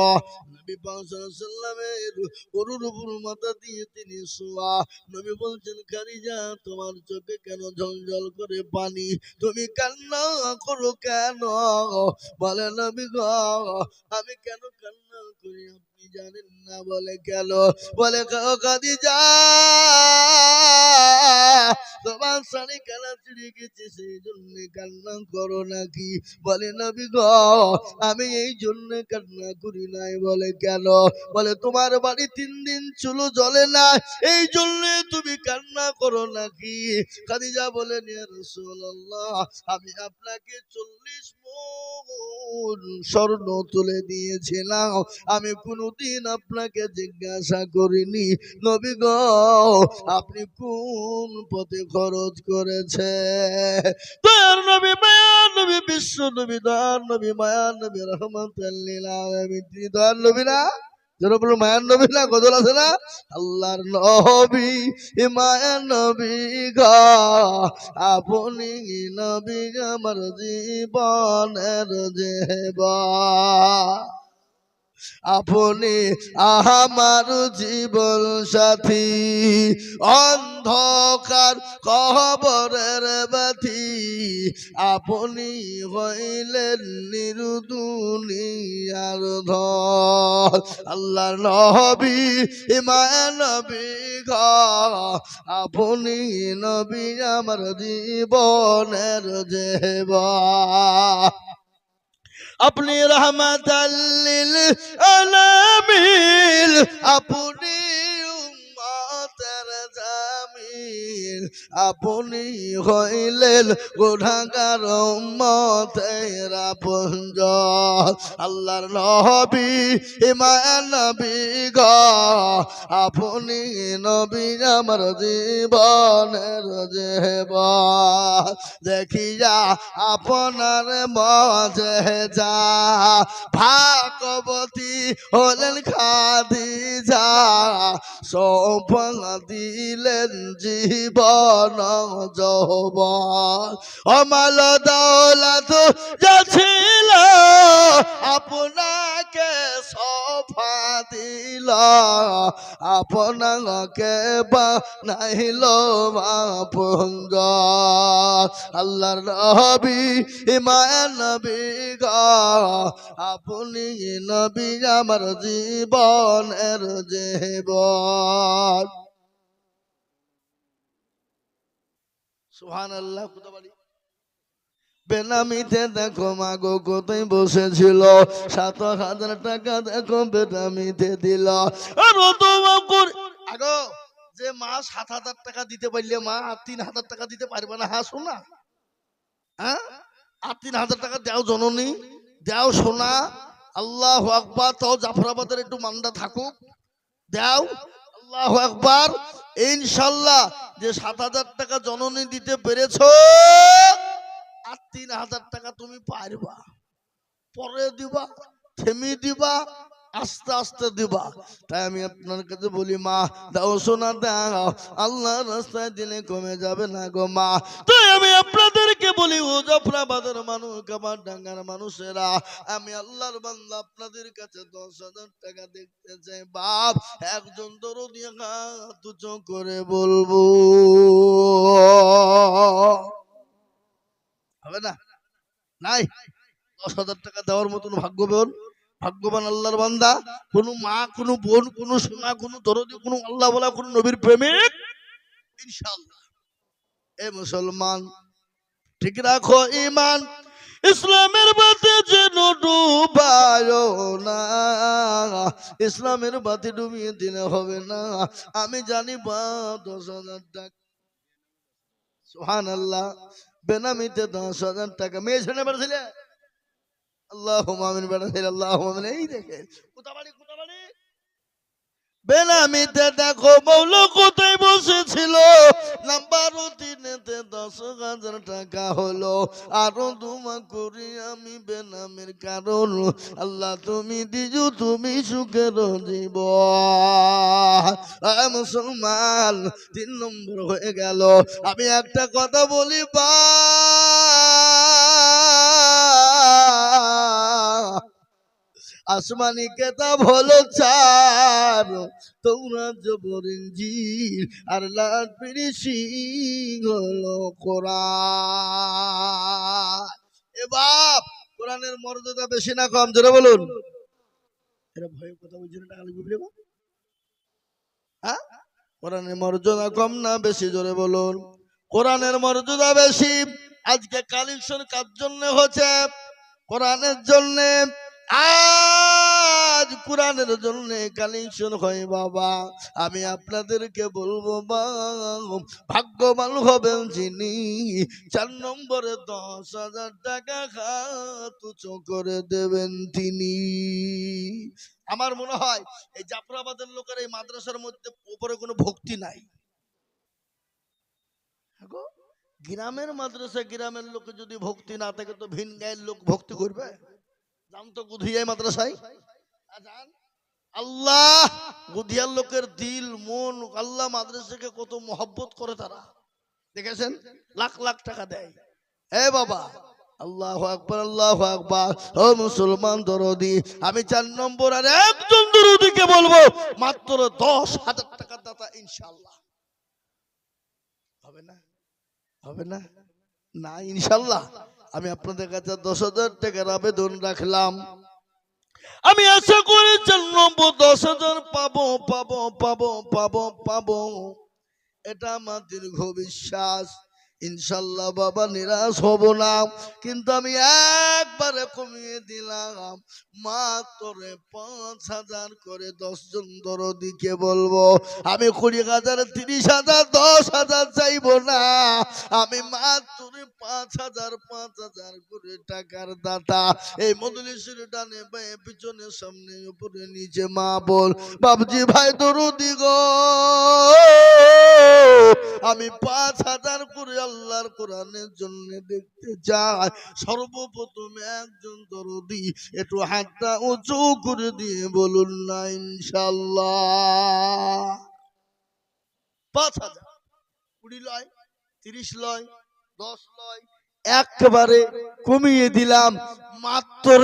নবী পাক সাল্লাল্লাহু আলাইহি ওয়াসাল্লামের গরুর উপর মাথা দিয়ে তিনি শোয়া। নবী বলছেন খাদিজা তোমার চোখে কেন ঝলঝল করে পানি, তুমি কান্না করো কেন? বলে নবী গো আমি কেন কান্না করি আপনি জানেন না। বলে কেন? বলে খাদিজা তোমার শাড়ি কালা ছিঁড়ে গেছে সেই জন্য কান্না করো নাকি? বলে নবী গো আমি এই জন্য কান্না করি নাই। বলে কেন? বলে তোমার বাড়ি 3 দিন চুলো জ্বলে না এই জন্য তুমি কান্না করো নাকি? খাদিজা বলেন ইয়া রাসূলুল্লাহ আমি আপনাকে 40 মণ স্বর্ণ তুলে দিয়েছিলাম, আমি কোনদিন আপনাকে জিজ্ঞাসা করিনি নবী গো আপনি কোন পথে খরচ করেছে। দয়ার নবী মায়ার নবী বিশ্ব নবী দয়ার নবী মায়ার নবী রাহমাতুল লিল আলামিন, তিনি দয়ার নবী না? যারা বলো মায়ার নবী না, গজল আছে না, আল্লাহর নবী মায়ার নবী গো আপনি নবী আমার জীবনের জীবন, আপনি আমার জীবন সাথী, অন্ধকার কবরের বাতি আপনি হইলেন নিরুদুনিয়ার ধন। আল্লাহর নবী মায়ার নবী গো আপনি নবী আমার জীবনের জীবন, আপনি রহমাতাল লিল আলামিন, আপনি উম্মতের জামিল, আপনি হইলেন গুনাহগার উম্মতের আপনজন। আল্লাহর নবী মায়ার নবী গো আপনি নবী আমার জীবনের জীবন, দেখিয়া আপনার মাঝে যা ভাগবতী হলেন খাদিজা, সৌভাগ্য দিলেন জীবন যৌবন, অমাল দৌলত যা ছিল আপনাকে গুনাকে সফা দিল, আপনাকে বানাইল আপন। আল্লাহর নবী মায়া নবী গো, আপনি নবী আমার জীবনের জীবন। সুবহানাল্লাহ। বেনামিতে দেখো মাগো কোথায় বসেছিল, 7,000 টাকা দেখো বেনামিতে দিল। আগো যে মা 7,000 টাকা দিতে পারলে মা আর 3,000 টাকা দিতে পারবে না? হ্যাঁ শোনা, হ্যাঁ আর 3,000 টাকা দাও জননী, দাও সোনা। আল্লাহু আকবার। তাও জাফরাবাদের একটু মান্দা থাকুক, দাও। আল্লাহু আকবার। ইনশাআল্লাহ যে 7,000 টাকা জননী দিতে পেরেছো, আর 3,000 টাকা তুমি পারবা। পরে দিবা, থেমে দিবা, আস্তে আস্তে দিবা। তাই আমি আপনার কাছে বলি মা দাও সোনা দাও, আল্লাহর রাস্তায় দিলে কমে যাবে না গো মা। তাই আমি আপনাদেরকে বলি ও জাফরাবাদের মানুষ, কামারডাঙ্গার মানুষেরা, আমি আল্লাহর বান্দা আপনাদের কাছে 10,000 টাকা দেখতে চাই বাপ। একজন দরদি হাত উঁচু করে বলবো হবে না? নাই 10,000 টাকা দেওয়ার মতন ভাগ্যবান আল্লাহর বান্দা কোন মা, কোন বোন, কোন সোনা, কোন দরদি, কোন আল্লাহ বলা, কোন নবীর প্রেমিক ইনশাআল্লাহ। এ মুসলমান ঠিক রাখো ঈমান, ইসলামের বাতি যেন ডুবায় না, ইসলামের বাতি ডুবিয়ে দিলে হবে না। আমি জানি বা 10,000 টাকা, সুবহানাল্লাহ, বেনামিতে 10,000 টাকা মেয়ে ছেলে বেড়েছিলে। আল্লাহুম্মা আমিন বেড়েছিল, আল্লাহুম্মা আমিন। এই দেখেন কোথাবাড়ি বেনামিতে দেখো মৌলা কোথায় বসেছিল। নাম্বার 3-তে 10,000 টাকা হলো। আরো দুমা করি আমি বেনামের কারণ, আল্লাহ তুমি দিজু তুমি সুখের জীবন। মুসলমান 3 নম্বর হয়ে গেল। আমি একটা কথা বলি বা, আসমানি কেতাব হলো 4, তৌরাত জবর ইনজিল আর লাল পিরিসিং হলো কোরআন। এ বাপ, কোরআনের মর্যাদা বেশি না কম? জোরে বলুন। এরা ভয়ের কথা বলছে না, টাকা লিখবে বলে। হ্যাঁ, কোরআনের মর্যাদা কম না বেশি? জোরে বলুন। কোরআনের মর্যাদা বেশি। আজকে কালেকশন কার জন্য হচ্ছে? কোরআনের জন্য। আজ কোরআনের জন্য কালেকশন হয় বাবা। আমি আপনাদেরকে বলবো বা, ভাগ্যবান হবেন যিনি 4 নম্বরে 10,000 টাকা হাত উঁচু করে দেবেন তিনি। আমার মনে হয় এই জাফরাবাদের লোকের এই মাদ্রাসার মধ্যে উপরে কোনো ভক্তি নাই। গ্রামের মাদ্রাসা, গ্রামের লোকে যদি ভক্তি না থাকে তো ভিন গায়ের লোক ভক্তি করবে? জানতো গুধিয়ায় মাদ্রাসায় আল্লাহ, গুধিয়ার লোকের দিল মন, আল্লাহ মাদ্রাসাকে কত মহব্বত করে তারা, দেখেছেন? লাখ লাখ টাকা দেয়। হে বাবা, আল্লাহু আকবার, আল্লাহু আকবার। ও মুসলমান দরদি, আমি 4 নম্বর আর একজন দরদিকে বলবো মাত্র 10,000 টাকা দাতা ইনশাআল্লাহ। হবে না? হবে না? না ইনশাআল্লাহ। আমি আপনাদের কাছে 10,000 টাকার আবেদন রাখলাম। আমি আশা করি 4 নম্বর 10,000 পাবো পাবো পাবো পাবো পাবো, এটা আমার দীর্ঘ বিশ্বাস। ইনশাল্লাহ বাবা, নিরাশ হব না। কিন্তু আমি একবারে কমিয়ে দিলাম, মাত্র 5,000 করে 10 জন দরদিকে বলবো। আমি 20,000, 30,000, 10,000 চাইবো না। আমি মাত্র 5,000 5,000 করে টাকার দাতা। এই মজলিসের ডানে বায়ে পিছনে সামনে উপরে নিচে মা বল বাবজি ভাই দরদি গো, আমি 5,000 করে আল্লাহর কোরআনের জন্য দেখতে চাই। সর্বপ্রথম একজন দরদি একটু হাতটা উঁচু করে দিয়ে বলুন না ইনশাআল্লাহ। 5,000, 20 লয়, 30 লয়, 10 লয়, একবারে কমিয়ে দিলাম, মাত্র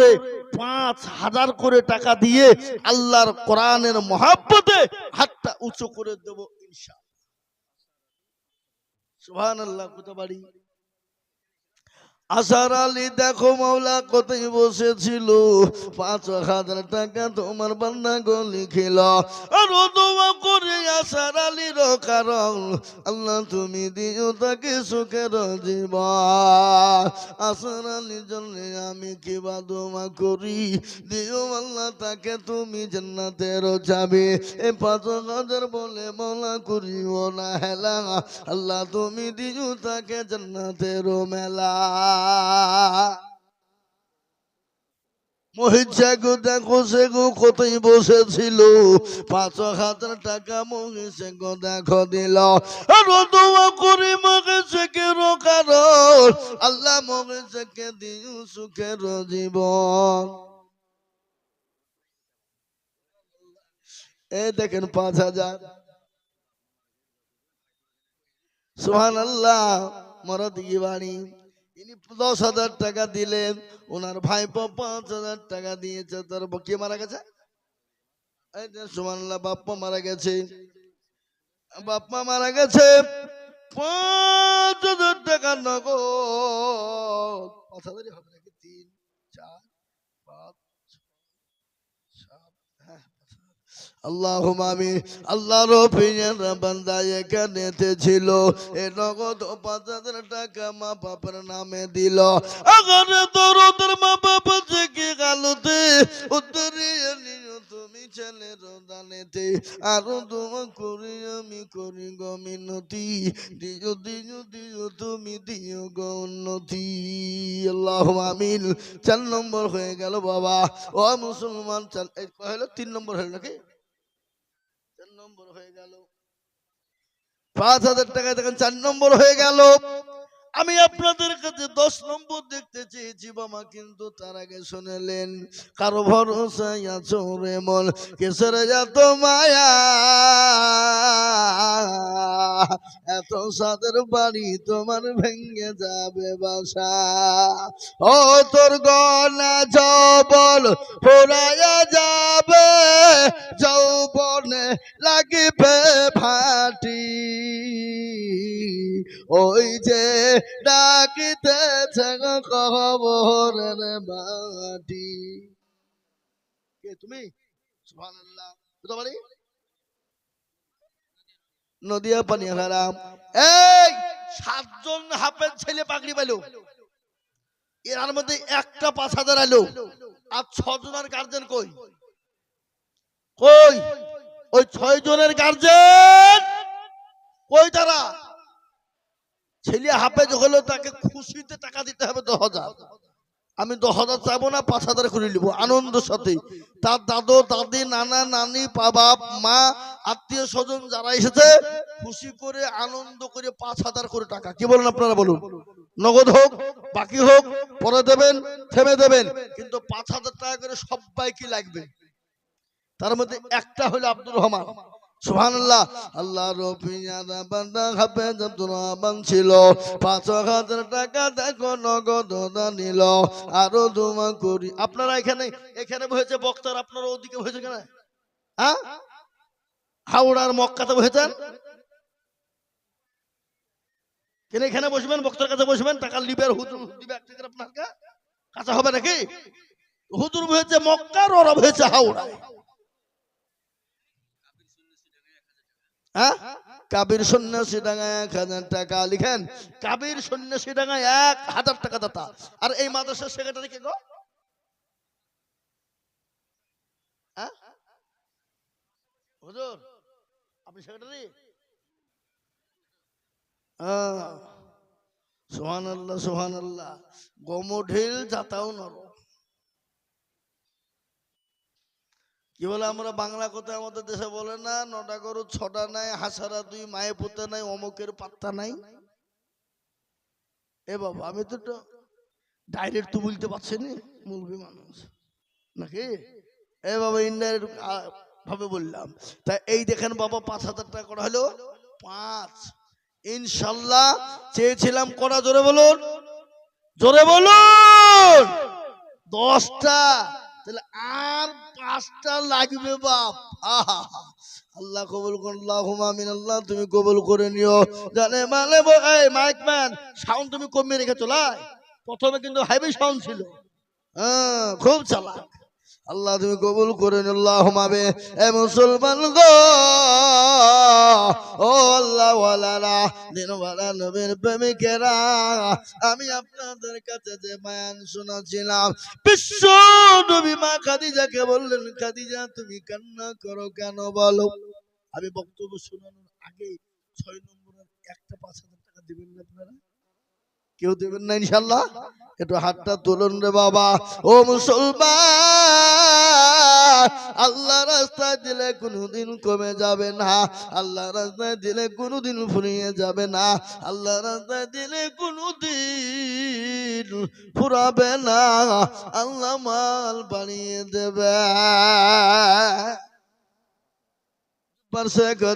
5,000 করে টাকা দিয়ে আল্লাহর কোরআনের মহাব্বতে হাতটা উঁচু করে দেব ইনশাআল্লাহ। সুবহানাল্লাহ। কত বাড়ি আসার আলী দেখো মাওলা কোথায় বসেছিল, 5,000 টাকা তোমার বান্দা গো লিখিল। আর দোয়া করে আসার আলীর কারণ আল্লাহ তুমি দিও তাকে সুখের জীবন। আসার আলীর জন্য আমি কিবা দোয়া করি, দিও আল্লাহ তাকে তুমি জান্নাতের চাবি। এই 5,000 বলে মাওলা করিও না হেলা, আল্লাহ তুমি দিও তাকে জান্নাতের মেলা। মহিষা গো দেখো সে গো কোথায় বসেছিল, 5,000 টাকা মহিষা গো দেখো দিল। আর দোয়া করে মহিষাকে কারণ আল্লাহ মহিষাকে দিও সুখের জীবন। এই দেখেন 5,000। সুবহানাল্লাহ। মরা দিকে বাড়ি ইনি 10,000 টাকা দিলেন, ওনার ভাইপো 5,000 টাকা দিয়েছে। তার কে মারা গেছে? এই যে সুবহানাল্লাহ, বাপ্পা মারা গেছে, বাপ্পা মারা গেছে। 5,000 টাকা নগদ। 5,000 হবে নাকি? 3, 4, 5, 7। আল্লাহুম্মা আমিন। আল্লাহর প্রিয় বান্দা এখানেতে ছিল, এ নগদ 5,000 টাকা মা বাবার নামে দিল। আগার দরদের মা বাবা থেকে গালতে উত্তরিয়ে নিও তুমি ছেলের দানেতে। আরো দোয়া করি আমি করি গো মিনতি, দিও দিও দিও তুমি দিও গো উন্নতি। আল্লাহুম্মা আমিন। 4 নম্বর হয়ে গেল বাবা। ও মুসলমান, এই হলো 3 নম্বর হলো নাকি? 4 নম্বর হয়ে গেল। 5,000 টাকা দেখেন 4 নম্বর হয়ে গেল। আমি আপনাদের কাছে 10 নম্বর দেখতে চেয়েছি বাবা, কিন্তু তার আগে শুনলেন কারো ভরসায় আছো রে মন, কেসের এত মায়া, এত সাদের বাড়ি তোমার ভেঙে যাবে বাসা। ও তোর গলা যৌবন ফুরাইয়া যাবে, যৌবনে লাগিবে ফাটি, ওই যে ডাকিতেছে কবরের মাটি। কে তুমি? সুবহানাল্লাহ। কোথায় বাড়ি? নদিয়া পানিয়াঘারা। এই 7 জন হাফেজ ছেলে পাগড়ি পাইল, এর মধ্যে একটা 5,000 আলো, আর 6 জনের গার্জেন কই? কই ওই 6 জনের গার্জেন কই? তারা ছেলে হাফেজ হলো, তাকে খুশিতে টাকা দিতে হবে 10,000। আমি 10,000 চাইবো না, 5,000 করে নিব আনন্দের সাথে। তার দাদু দাদি নানা নানি বাপ মা আত্মীয় স্বজন যারা এসেছে খুশি করে আনন্দ করে 5,000 করে টাকা। কি বলেন আপনারা? বলুন। নগদ হোক বাকি হোক পরে দেবেন, থেমে দেবেন, কিন্তু 5,000 টাকা করে সবাইকে লাগবে। তার মধ্যে একটা হলো আব্দুর রহমান। সুবহানাল্লাহ। আল্লাহর পিয়ারা বান্দা হাফেজ আব্দুর রহমান ছিল, 5,000 টাকা দেখো নগদ নিল। আরো দোয়া করি। আপনারা এখানে বসেছে বক্তার, আপনারা ওদিকে বসেছে কেন? হ্যাঁ, হাওড়ার মক্কাতে বসেছেন কেন? এখানে বসবেন, বক্তার কাছে বসবেন, টাকা লিবের হুজুর দিবে 1 টাকা আপনার কাছে হবে নাকি? হুজুর বসেছে মক্কার, ওরা বসেছে হাওড়ায়। কাবির সন্ন্যাসী ডাঙ্গায় 1,000 টাকা লিখেন। কাবির সন্ন্যাসী ডাঙ্গায় 1,000 টাকা দাতা। আর এই মাদ্রাসার সেক্রেটারি কে গো? হুজুর আপনি সেক্রেটারি? সুবহানাল্লাহ সুবহানাল্লাহ। গোমঢিল যাতাও নর। কি বলে আমরা বাংলা কথায় আমাদের দেশে বলে না, 9টা গরু 6টা নাই, হাসারা 2 মায়ে পুতে নাই, অমুকের পাত্তা নাই। এ বাবা, আমি তো ডাইরেক্ট তো বলতে পারছি না, মুরবি মানুষ নাকি? এ বাবা ইনডাইরেক্ট ভাবে বললাম। তাই এই দেখেন বাবা 5,000 টাকা করা হলো 5। ইনশাল্লাহ চেয়েছিলাম করা, জোরে বলুন। জোরে বলুন। 10টা, তাহলে আর 5টা লাগবে বাপ। আহা, আল্লাহ কবুল করুন, আল্লাহুম্মা আমিন। আল্লাহ তুমি কবুল করে নিও। জানে মানে এই মাইক ম্যান, সাউন্ড তুমি কমিয়ে রেখেছো লাই। প্রথমে কিন্তু হাইভি সাউন্ড ছিল। হ্যাঁ, খুব চালাক। আল্লাহ তুমি কবুল করে নিও। আল্লাহুম্মা আমিন। এ মুসলমান গো, ও আল্লাহ ওয়ালারা, দিনওয়ালা নবীর প্রেমিকেরা, আমি আপনাদের কাছে যে বয়ান শোনাছিলাম, বিশ্ব নবী মা খাদিজাকে বললেন, খাদিজা তুমি কান্না করো কেন বলো। আমি বক্তব্য শোনানোর আগে 6 নম্বরের একটা 5,000 টাকা দিবেন না আপনারা? কেউ দেবেন না ইনশাল্লাহ? একটু হাতটা তুলুন রে বাবা। ও মুসলমান, আল্লাহ রাস্তায় দিলে কোনোদিন কমে যাবে না, আল্লাহ রাস্তায় দিলে কোনোদিন ফুরিয়ে যাবে না, আল্লাহ রাস্তায় দিলে কোনোদিন ফুরাবে না, আল্লাহ মাল বাড়িয়ে দেবে।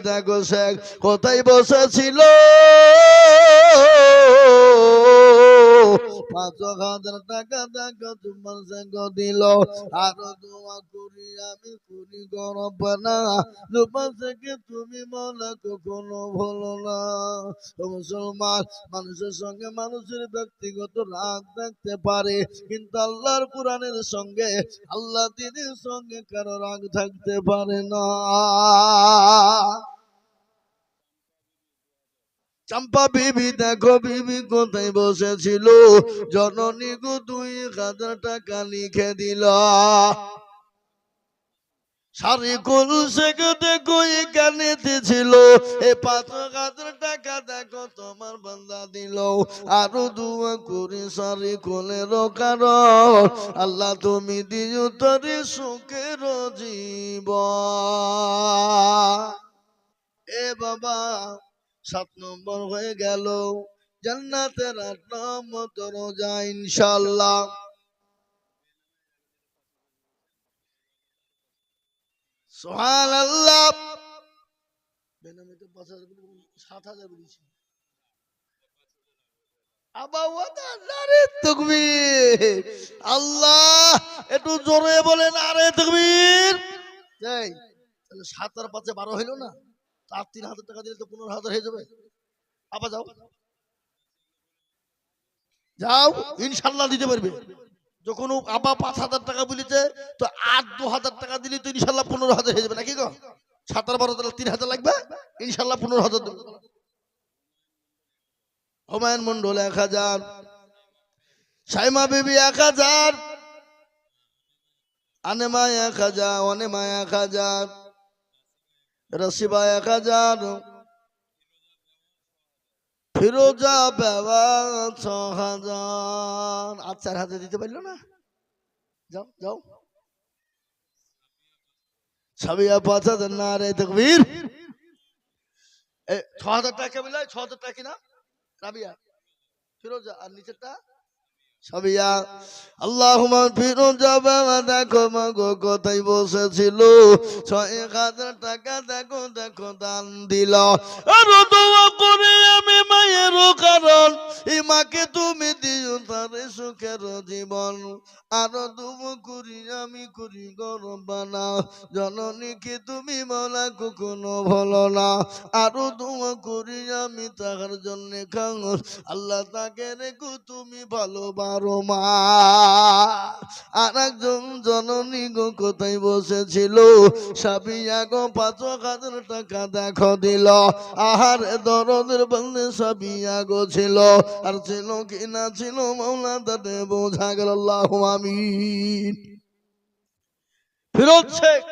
দেখো শেখ কোথায় বসেছিল, 5,000 টাকা দেখো তোমার শেখ দিল। আরো দোয়া করি আমি করি গরব না, তোমার থেকে তুমি মনে কখনো ভুলো না। মুসলমান, মানুষের সঙ্গে মানুষের ব্যক্তিগত রাগ থাকতে পারে, কিন্তু আল্লাহর কোরআনের সঙ্গে, আল্লাহ দিনের সঙ্গে কারো রাগ থাকতে পারে না। চম্পা বিবি দেখো বিবি কোথায় বসেছিল, জননী গো 2,000 টাকা লিখে দিল। সারি কুল শেখ দেখো এখানে ছিল, এ 5,000 টাকা দেখো তোমার বান্দা দিল। আরো দোয়া করি সারি কুলের কারণ, আল্লাহ তুমি দিও তোর সুখের জীবন। এ বাবা, 7 নম্বর হয়ে গেল, জান্নাতের 8 নম্বর দরজা ইনশাআল্লাহ। সুবহানাল্লাহ। বেনামিতে 7,000 বলেছি। আল্লাহ, একটু জোরে বলেন আরে তাকবীর। তাহলে 7 আর 5 12 হইল না? তার 3,000 টাকা দিলে তো 15,000 হয়ে যাবে। আবার যাও যাও, ইনশাল্লাহ দিতে পারবে। যখন আবার 5,000 টাকা বলিতে, তো আর 2,000 টাকা দিলে তো ইনশাল্লাহ 15,000 হয়ে যাবে নাকি গো? 7 আর 12 তাহলে 3,000 লাগবে, ইনশাল্লাহ 15,000 দেবে। হুমায়ুন মন্ডল 1,000, সাইমা বিবি 1,000, আনেমা 1,000, অনেমা 1,000, রসিবা 1,000, ফিরোজা বাবা 6,000। আর 4,000 দিতে পারলো না? যাও যাও। সাবিয়া 5,000। না রে তাকবীর। 6,000 টাকা মিলে 6,000 টাকা কিনা রাবিয়া, ফিরোজা, আর নিচেরটা সাবিয়া। আল্লাহুম্মা ফিরোজা বাবা দেখো মাগো কোথায় বসেছিল, 6,000 টাকা দেখো দেখো দান দিল। আর দোয়া করে আমি মায়ের কারণ, এই মাকে তুমি দিও তার সুখের জীবন। আর দোয়া করি আমি করি গর্বানা, জননীকে তুমি মাওলা কখনো ভুলো না। আরো দোয়া করি আমি তাহার জন্য খাও, আল্লাহ তাকে রেখো তুমি ভালো বারো মা। আর একজন জননী গো কোথায় বসেছিল, সাবিয়া গো 5,000 টাকা দেখো দিল। আহার দরদের বন্ধে সাবিয়া গো ছিল, আর ছিল কিনা ছিল মাওলা তাতে বোঝা গেল। আল্লাহুম্মা আমিন। ফিরোজ শেখ,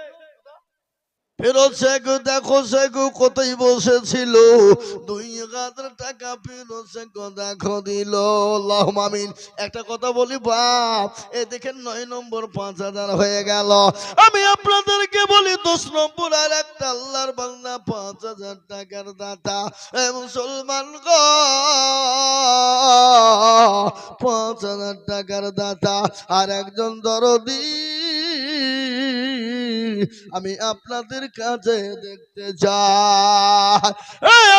ফিরোজ শেখ দেখো শেখ কোথায় বসেছিল, 2,000 টাকা ফিরোজ শেখ দেখো দিল। আল্লাহুম্মা আমিন। একটা কথা বলি বাপ, এ দেখেন 9 নম্বর 5,000 হয়ে গেল। আমি আপনাদেরকে বলি 10 নম্বর আর একটা আল্লাহর বান্দা 5,000 টাকার দাতা। এ মুসলমান গো, 5,000 টাকার দাতা আর একজন দরদি আমি আপনাদের কাছে দেখতে চাই।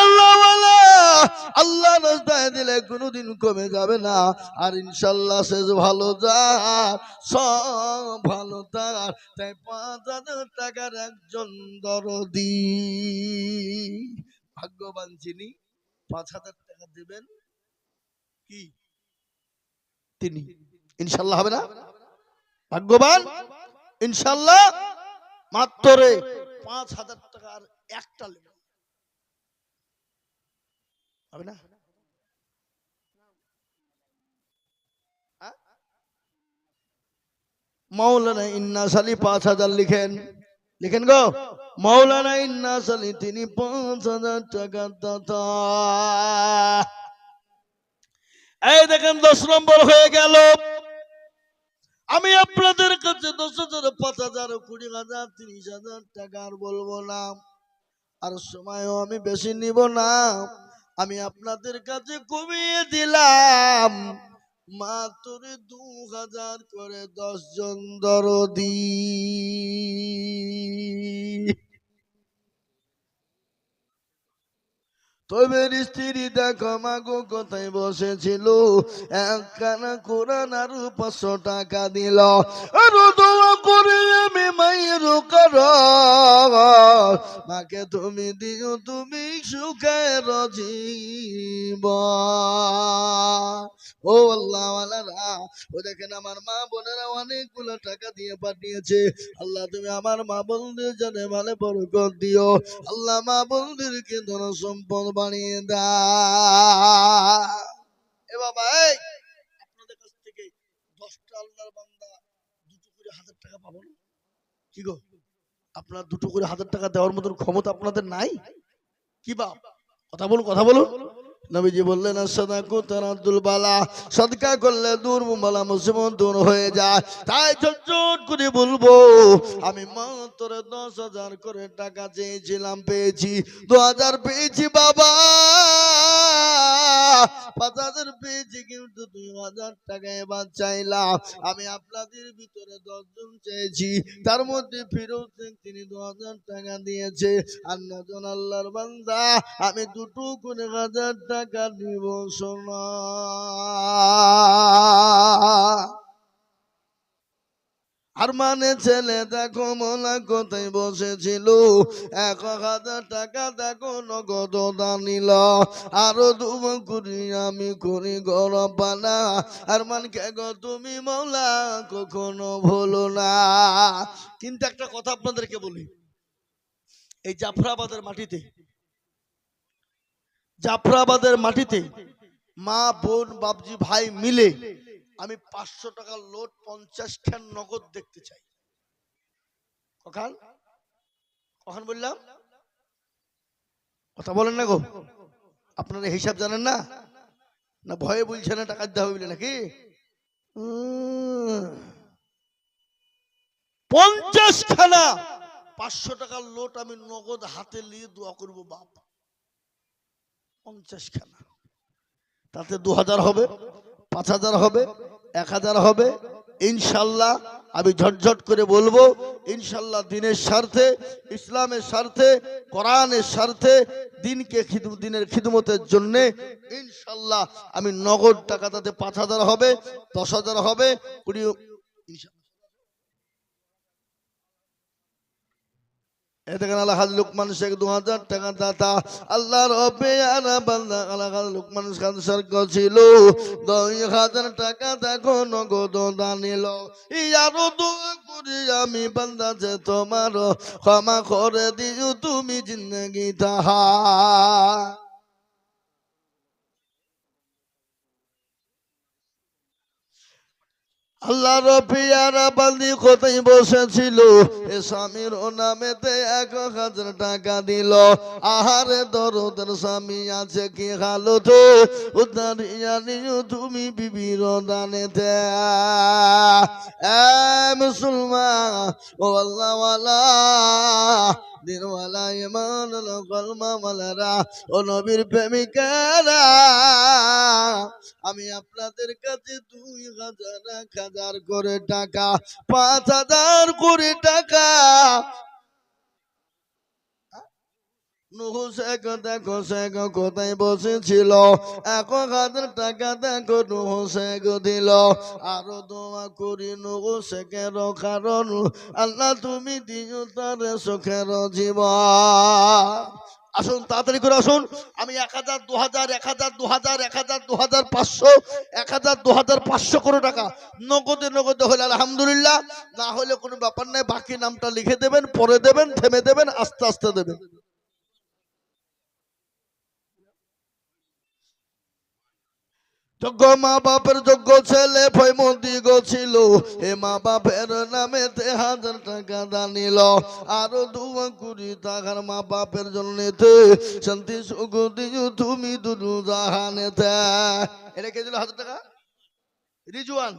আল্লাহ আল্লাহ রাস্তায় দিলে কোনোদিন কমে যাবে না। আর ইনশাল্লাহ শেষ ভালো যার, সব ভালো তার। তাই 5,000 টাকার একজন দরদি ভাগ্যবান যিনি 5,000 টাকা দেবেন কি তিনি। ইনশাল্লাহ হবে না? ভাগ্যবান ইনশাল্লাহ। মাত্র 5,000 টাকার একটা লেবেন হবে না? মৌলানা ইন্নাস আলী 5,000 লিখেন, লিখেন গো। মৌলানা ইন্নাস আলী তিনি 5,000 টাকা দাতা। এই দেখেন 10 নম্বর হয়ে গেল। আমি আপনাদের কাছে 10,000, 5,000, 20,000, 30,000 টাকা আর বলবো না, আর সময়ও আমি বেশি নিব না। আমি আপনাদের কাছে কমিয়ে দিলাম মাত্র 2,000 করে 10 জন দরদি। তবে স্ত্রী দেখো মাগো কোথায় বসেছিল, একখানা কোরআন আর 500 টাকা দিল। আর দোয়া করে আমি মায়ের কর, মাকে তুমি দিও তুমি সুখের জীবন। ও আল্লাহ ওয়ালারা, ও দেখেন আমার মা বোনেরা অনেকগুলো টাকা দিয়ে পাঠিয়েছে। আল্লাহ তুমি আমার মা বোনদের জানে মানে বরকত দিও। আল্লাহ মা বোনদেরকে ধন সম্পদ বানিয়ে দাও। এ বাবা, এই আপনাদের কাছ থেকে 10টা আল্লাহর বান্দা 2টো করে 1,000 টাকা পাবো না? কি গো, আপনার 2টো করে 1,000 টাকা দেওয়ার মতন ক্ষমতা আপনাদের নাই? কি বাপ, কথা বলুন, কথা বলুন। নবীজি বললেন সাদাকু তারাদুল বালা, সাদকা করলে দূর বালা মুসিবত দূর হয়ে যায়। তাই ঝটঝট করে বলবো, আমি মাত্র 10,000 করে টাকা চেয়েছিলাম, পেয়েছি 2,000 পেয়েছি বাবা। 5,000 পেয়েছি, কিন্তু 2,000 টাকা এবার চাইলাম। আমি আপনাদের ভিতরে 10 জন চেয়েছি, তার মধ্যে ফিরোজ তিনি 2,000 টাকা দিয়েছে। আর 9 জন আল্লাহর বান্দা, আমি 2টো করে 1,000 টাকা দিব। সোনা আর মানে ছেলে দেখো মোলা কোথায় বসেছিল, 1,000 টাকা দেখো নগদ দানিল। আরো 2 করি আমি করি গরম পানা, আর মান কে গো তুমি মৌলা কখনো ভুলো না। কিন্তু একটা কথা আপনাদেরকে বলি, এই জাফরাবাদের মাটিতে, জাফরাবাদের মাটিতে মা বোন বাপজি ভাই মিলে আমি 500 টাকার লোট 50 খান নগদ দেখতে চাই। কখন কখন বললাম? কথা বলেন না গো, আপনারা হিসাব জানেন না? না ভয়ে বলছে না টাকা দিতে হবে বলে নাকি? 50 খানা 500 টাকার লোট আমি নগদ হাতে নিয়ে দোয়া করবো বাপ। 50 খানা, তাতে 2,000 হবে, 5,000 হবে, 1,000 হবে। ইনশাল্লাহ আমি ঝটঝট করে বলবো, ইনশাল্লাহ দিনের স্বার্থে, ইসলামের স্বার্থে, কোরআনের স্বার্থে, দিনের খিদমতের জন্য ইনশাল্লাহ আমি নগদ টাকা, তাতে 5,000 হবে, 10,000 হবে, 20। লুকমান শেখ 2,000 টাকা দাতা। আল্লাহর লুকমান ছিল 2,000 টাকা দেখো নগদ দানিল। ইয়ারো দোয়া করি আমি বান্দা যে তোমার ক্ষমা করে দিও তুমি জিন্দগি তাহা। আল্লাহর পিয়ারা বান্দি কোথায় বসেছিল, এ স্বামীর নামেতে 1,000 টাকা দিল। আহারে দরদের স্বামী আছে কি হালতে, উদ্ধারিয়া নিও তুমি বিবির দানেতে। মুসলমান ও আল্লাহ ওয়ালা, দিনওয়ালা ইমান কলমা ওয়ালারা, ও নবীর প্রেমিকারা, আমি আপনাদের কাছে 2,000, 1,000 করে টাকা, 5,000 করে টাকা নুহু শেখ দেখো শেখ কোথায় বসেছিল, 1,000 টাকা দেখো নুহু শেখ দিল। আরো দোয়া করি নুহু শেখের কারণ আল্লাহ তুমি দিও তার সুখের জীবন। আসুন তাড়াতাড়ি করে আসুন। আমি 1,000, 2,000, 1,000, 2,000, 1,000, 2,000, 500, 1,000, 2,000, 500 করে টাকা নগদে নগদে হলে আলহামদুলিল্লাহ, না হলে কোনো ব্যাপার নাই, বাকি নামটা লিখে দেবেন, পরে দেবেন, থেমে দেবেন, আস্তে আস্তে দেবেন। যোগ্য মা বাপের যোগ্য ছেলে ভয়মতি ছিল, এ মা বাপের নামে 1,000 টাকা দানিল। আরো দুয়া কুড়ি টাকার মা বাপের জন্য শান্তি সুখ দিও তুমি দুরু জাহানেতে। এটা কে দিল 1,000 টাকা? রিজওয়ান,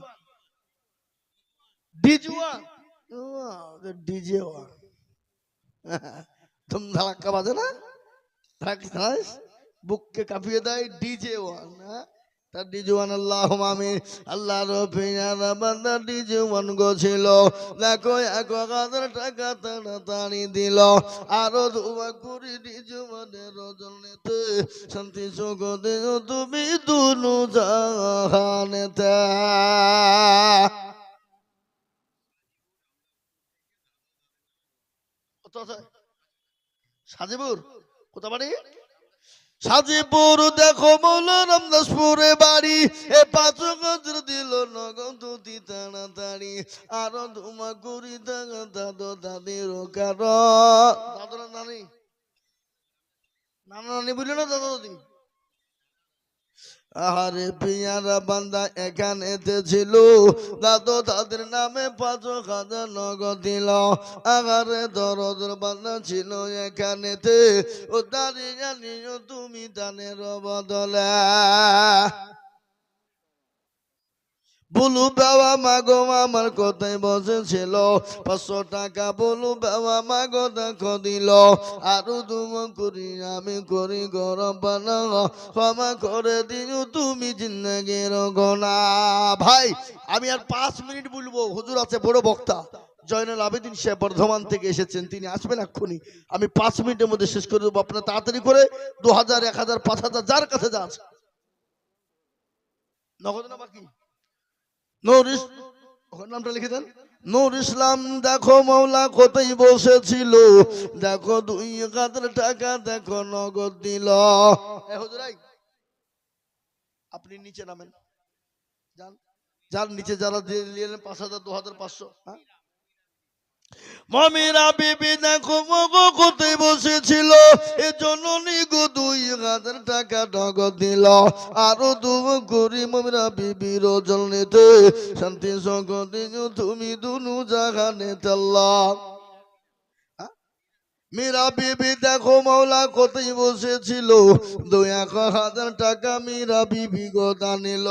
ডিজওয়ান, ডিজে ওয়ান। তুম ধাক্কা বাজে না, বুককে কাঁপিয়ে দেয় ডিজে ওয়ান। তার ডিজওয়ান আল্লাহুম্মা আমিন। আল্লাহর পিয়ারা বান্দা ডিজওয়ান গছিল, দেখো 1,000 টাকা তাড়াতাড়ি দিল। আরো দোয়া করি ডিজওয়ানের জন্যতে শান্তি সুখ দিও তুমি দুনু জাহানেতে। সাজিপুর কোথা বাড়ি? সাজিপুর দেখো মৌলা রামদাসপুরে বাড়ি, এ 5,000 দিল নগদ অতি তাড়াতাড়ি। আরো ধুমা করি দাদু দাদির কারণ দাদুরা নানি নানা নানি বুঝলো না দাদা দাদি। আরে পিয়ারা বান্দা এখানেতে ছিল, দাদু তাদের নামে 5,000 নগদ দিল। আগারে দরদের বান্দা ছিল এখানেতে, ও দাঁড়িয়ে নিও তুমি দানের বদলে। বলু বাবা মাগো আমার কোথায় বসেছিল, 500 টাকা বলু বাবা মাগো দেখো দিল। আরো দুমা করি আমি করি গরম পানা, ক্ষমা করে দিও তুমি জিন্দেগির গোনা। ভাই আমি আর 5 মিনিট বলবো, হুজুর আছে বড় বক্তা জয়নুল আবেদিন সাহেব বর্ধমান থেকে এসেছেন, তিনি আসবেন এক্ষুনি। আমি 5 মিনিটের মধ্যে শেষ করে দেবো, আপনারা তাড়াতাড়ি করে 2,000, 1,000, 5,000 যার কাছে যা আছে নগদ না বাকি। নূর নামটা লিখে দেন। নূর ইসলাম দেখো মৌলা কোথায় বসেছিল, দেখো 2,000 টাকা দেখো নগদ দিল। আপনি নিচে নামেন, যান যার নিচে যারা দিয়ে 5,000, 2,000, 500। মমিরা বিবি দেখো মগো কোথায় বসেছিল, এ জননী গো 2,000 টাকা নগদ দিল। আরো দুয়া করি মমিরা বিবির জন্যতে শান্তি সুখ দিও তুমি দুনু জাহানেতে আল্লাহ। মীরা বিবি দেখো মৌলা কোথায় বসেছিল, 2,000 টাকা মীরা বিবি গো দানিল।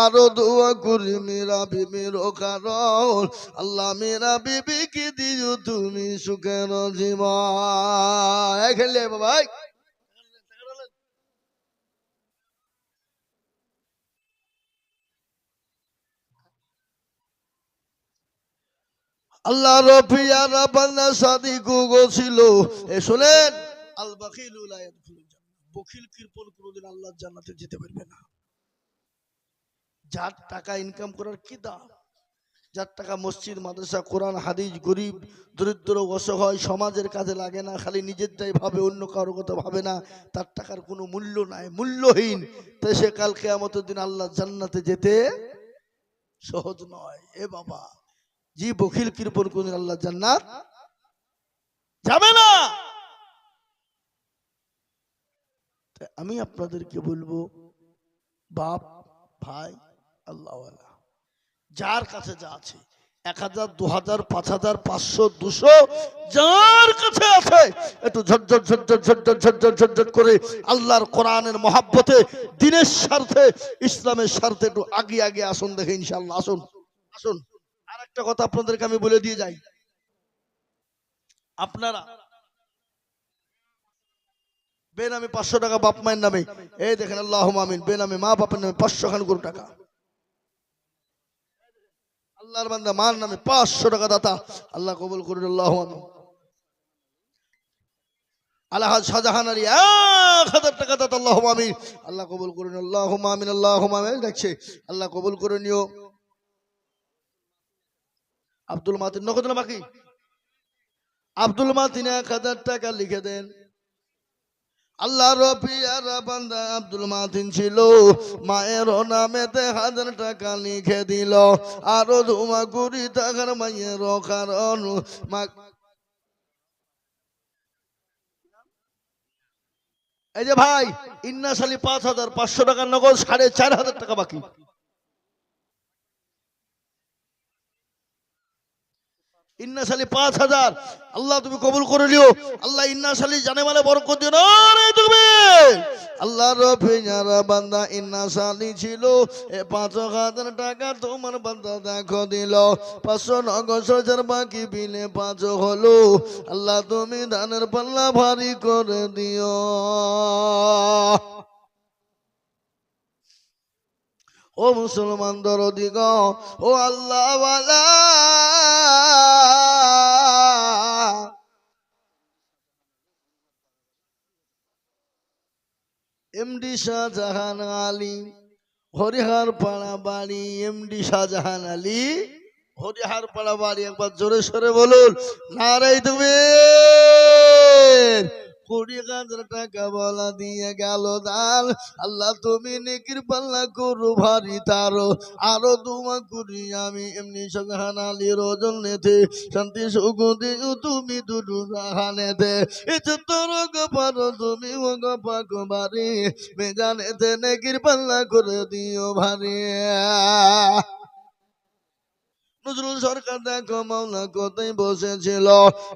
আরো দোয়া করি মীরা বিবির কারণ আল্লাহ মীরা বিবি কি দিও তুমি সুখের জীবন। খেলে ভাই আল্লাহ রফিয়ারা বান্দা সাদিকু গো ছিল। এ শোনেন, আল বাখিলু লা ইয়াদখুলুল জান্নাহ, বখিল কৃপণ কোনোদিন আল্লাহর জান্নাতে যেতে পারবে না। যার টাকা ইনকাম করার কি দাম, যার টাকা মসজিদ মাদ্রাসা কোরআন হাদিস গরিব দরিদ্র অসহায় সমাজের কাজে লাগে না, খালি নিজেরটাই ভাবে, অন্য কারো কথা ভাবে না, তার টাকার কোনো মূল্য নাই, মূল্যহীন। তাই সে কাল কিয়ামতের দিন আল্লাহ জান্নাতে যেতে সহজ নয়। এ বাবা, জি বখিল কৃপণ কোনদিন আল্লাহ জান্নাত যাবে না। আমি আপনাদেরকে বলবো, বাপ ভাই আল্লাহ যার কাছে যা আছে, 1,000, 2,000, 5,000, 500, 200 যার কাছে আছে একটু ঝটঝট ঝটঝট ঝটঝট ঝটঝট ঝটঝট করে আল্লাহর কোরআনের মহাব্বতে দ্বীনের স্বার্থে ইসলামের স্বার্থে একটু আগে আগে আসুন, দেখে ইনশাআল্লাহ। আসুন আসুন। আর একটা কথা আপনাদেরকে আমি বলে দিয়ে যাই, আপনারা বেনামে 500 টাকা বাপ মায়ের নামে, এই দেখেন আল্লাহুম্মা আমিন, বেনামে মা বাপের নামে 500 খান করে টাকা, আল্লাহর বান্দা মার নামে 500 টাকা দাতা, আল্লাহ কবুল করুন, আল্লাহুম্মা আমিন। আলহাজ শাহজাহান আলী 1000 টাকা দাতা, আল্লাহুম্মা আমিন। আল্লাহ কবুল করে নিও, আল্লাহুম্মা আমিন, আল্লাহুম্মা আমিন। দেখছে আল্লাহ কবুল করে নিও। আব্দুল মাতিন নগদ না বাকি? আব্দুল মাতিন 1000 টাকা লিখে দেন। আল্লাহ রফিয়ার বান্দা আব্দুল মাতিন ছিল, মায়ের নামেতে 1000 টাকা লিখে দিল। আরো ধুমা কুড়ি টাকার মায়ের কারণ মা। এই যে ভাই ইন্নাস আলী 5000, 500 টাকা নগদ, 4500 টাকা বাকি। ইন্নাস আলী 5000, আল্লাহ তুমি কবুল করে নিও। আল্লাহ ইন্নাস আলী জানে মালে বরকত দিও না রে তুমি। আল্লাহ রফিয়ার বান্দা ইন্নাস আলী ছিল, 5000 টাকা তোমার বান্দা দেখো দিল। 500 নগদ সরজার বাকি বিলে 5 হলো। আল্লাহ তুমি দানের পাল্লা ভারী করে দিও। ও মুসলমান দরদি গো, ও আল্লাহ ওয়ালা, এমডি শাহজাহান আলী হরিহার পাড়া বাড়ি, এমডি শাহজাহান আলী হরিহার পাড়া বাড়ি। একবার জোরে সরে বলুন নারাই তুমি। 20,000 টাকা বলা দিয়ে গেল দান। আল্লাহ তুমি নেকির পাল্লা করো ভারী তারো। আরো দুমা করি আমি এমনি শাহজাহান আলীর ওজন নেতে, শান্তি সুখ দিও তুমি দুদু জাহানেতে। তোর পারো তুমি ও পাক বাড়ি, বেজানেতে নেকির পাল্লা করে দিও ভারী। নজরুল সরকার দেখো মাওলা কোথায় বসেছিল,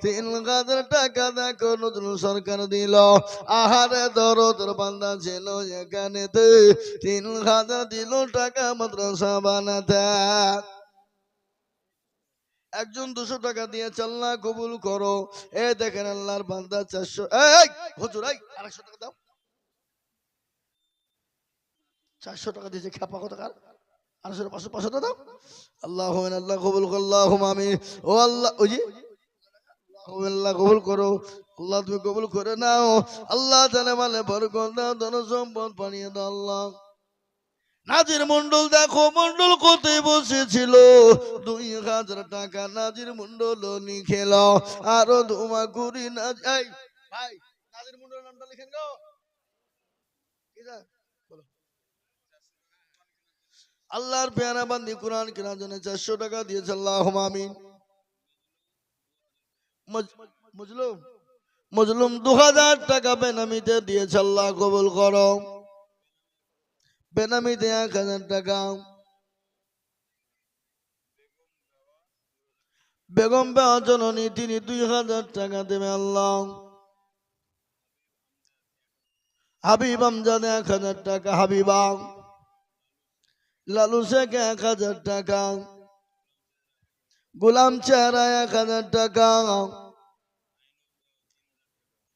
3000 টাকা দেখো নজরুল সরকার দিল। আহারে দরদের বান্দা ছিল এখানেতে, 3000 দিল টাকা মাদ্রাসা বানাতে। একজন 200 টাকা দিয়ে আল্লাহ কবুল করো। এ দেখেন আল্লাহর বান্দা 400, এই হুজুর এই 200 টাকা দাও। 400 টাকা দিয়েছে খেপা কত কার, 500 500 দাও। আল্লাহ আল্লাহ কবুল করো, আল্লাহুম্মা আমিন। ও আল্লাহ, ওই যে আল্লাহ কবুল করো, আল্লাহ তুমি কবুল করে নাও। আল্লাহ জানে মালে বরকত দাও, ধন সম্পদ বানিয়ে দাও আল্লাহ। নাজির মন্ডল দেখো মন্ডল কোথায় বসেছিল, 2000 টাকা নাজির মন্ডল লিখেল। আরো ধুমা কুড়ি এই ভাই নাজির মন্ডল নামটা লিখেন গো। আল্লাহর পেয়ারা বান্দি কোরআন কেনার জন্য 400 টাকা দিয়েছে, আল্লাহুম্মা আমিন। মজলুম মজলুম 2000 টাকা বেনামিতে দিয়েছে, আল্লাহ কবুল করো। বেনামিতে 1000 টাকা। বেগম বেয়া জননী তিনি 2000 টাকা দেবে আল্লাহ। হাবিব আমজাদ 1000 টাকা, হাবিবা। লালু শেখ 1000 টাকা, গোলাম চেহারা 1000 টাকা,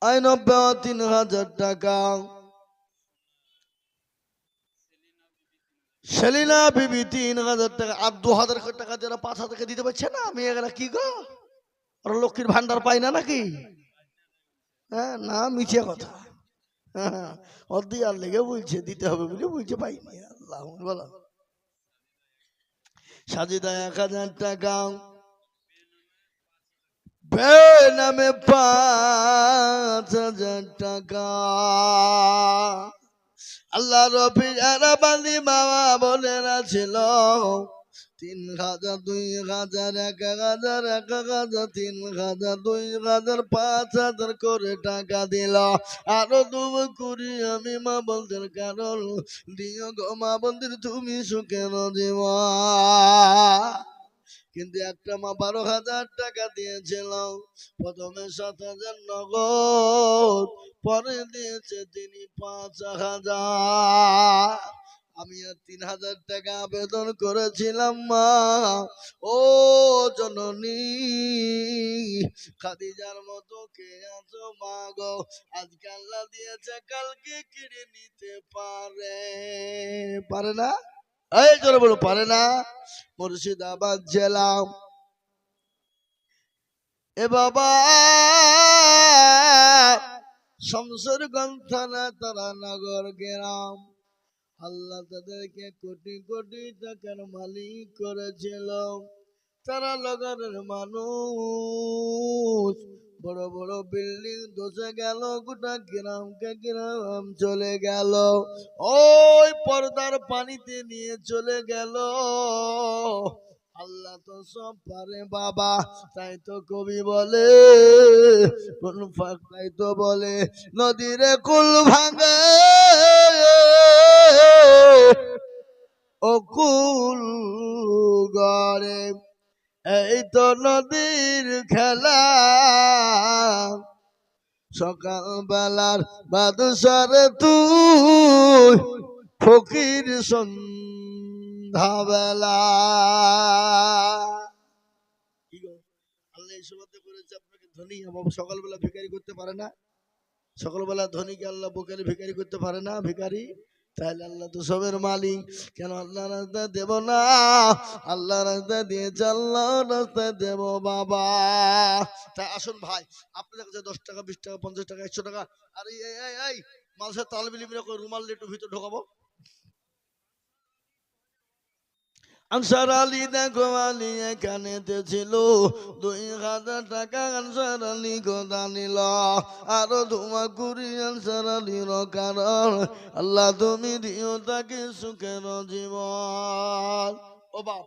আইনব 3000 টাকা, সেলিনা বিবি 3000 টাকা। আর 2000 টাকা যারা 5000 টাকা দিতে পারছে না, মেয়েরা কি গো ওরা লক্ষ্মীর ভান্ডার পায় না নাকি? হ্যাঁ না, মিছে কথা। ওর দিয়ে আর লেগে বলছে দিতে হবে বলে বলছে পাইনি। আল্লাহ বলো। সাজিদা 1000 টাকা, বেনামে 5000 টাকা। আল্লাহ রফিয়ার বান্দি বাবা বোনেরা ছিল, 3000 2000 1000 1000 3000 2000 5000 করে টাকা দিল। আরো দুমা কুড়ি আমি মা বলদের কারণ দিও গো মা বন্দির তুমি সুখের জীবন। কিন্তু একটা মা 12,000 টাকা দিয়েছিল, প্রথমে 7,000 নগদ, পরে দিয়েছে তিনি 5,000। আমি আর 3,000 টাকা আবেদন করেছিলাম মা, ও জননী খাদিজার মতো কে আছো মা গো, আজকে আল্লাহ দিয়েছে কালকে কিনে নিতে পারে না? এই জোরে বলো পারে না? মুর্শিদাবাদ জেলা। এ বাবা শামসেরগঞ্জ থানা তারা নগর গ্রাম। আল্লাহ তাদেরকে কোটি কোটি টাকার মালিক করেছিল। তারা নগরের মানুষ, বড় বড় বিল্ডিং ধসে গেল, গোটা গ্রামকে গ্রাম চলে গেল, ওই পর্দার পানিতে নিয়ে চলে গেল। আল্লাহ তো সব পারে বাবা, তাই তো কবি বলে, তাই তো বলে নদীরে কুল ভাঙে ও কুল গড়ে, এই তো নদীর খেলা। সকাল বেলার বাদশারে তুই, ফকির সন্ধ্যা বেলা। আল্লাহ এই সময় করেছে আপনাকে ধনী, সকালবেলা ভিখারি করতে পারে না? সকালবেলা ধনীকে আল্লাহ বোকারি ভিখারি করতে পারে না? ভিখারি তাহলে আল্লাহ তো সবের মালিক, কেন আল্লাহ রাস্তায় দেব না? আল্লাহ রাস্তায় দিয়েছে, আল্লাহ রাস্তায় দেব বাবা। তাই আসুন ভাই, আপনাদের কাছে 10 টাকা 20 টাকা 50 টাকা 100 টাকা, আর এই মাঝে তালবিলিমিরা করে রুমাল একটু ভিতরে ঢোকাবো। আনসার আলী দেখো আলী এখানেতে ছিল, 2000 টাকা আনসার আলী গোদা নিল, আরো ধোঁয়া করি আনসার আলীর কারণ, আল্লাহ তুমি দিও তাকে সুখের জীবন। ও বাপ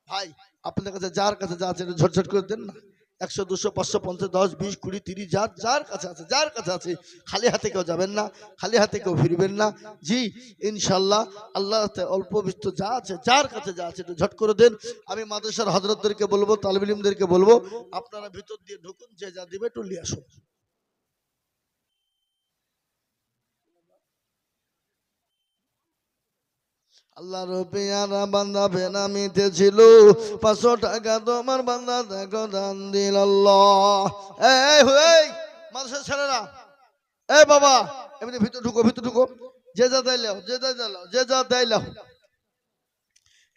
ভাই, আপনাদের কাছে যার কাছে যা আছে ঝটঝট করে দেন না। 100 200 500 50 10 20 20 30, যার কাছে আছে, যার কাছে আছে। খালি হাতে কেউ যাবেন না, খালি হাতে কেউ ফিরবেন না। জি ইনশাল্লাহ আল্লাহ অল্প বিস্তর যা আছে, যার কাছে যা আছে একটু ঝট করে দেন। আমি মাদ্রাসার হযরতদেরকে বলবো, তালিব ইলমদেরকে বলবো, আপনারা ভিতর দিয়ে ঢুকুন, যে যা দিবে একটু নিয়ে আসুন। আল্লাহর পেয়ারা বান্দা বেনামিতে ছিল, 500 টাকা তোমার বান্দা দেখো দান দিল আল্লাহ। এই মাদ্রাসার ছেলেরা, এই বাবা, এমনি ভিতর ঢুকো, ভিতর ঢুকো, যে যা দাইলাও, যে যা দাইলাও, যে যা দাইলাও।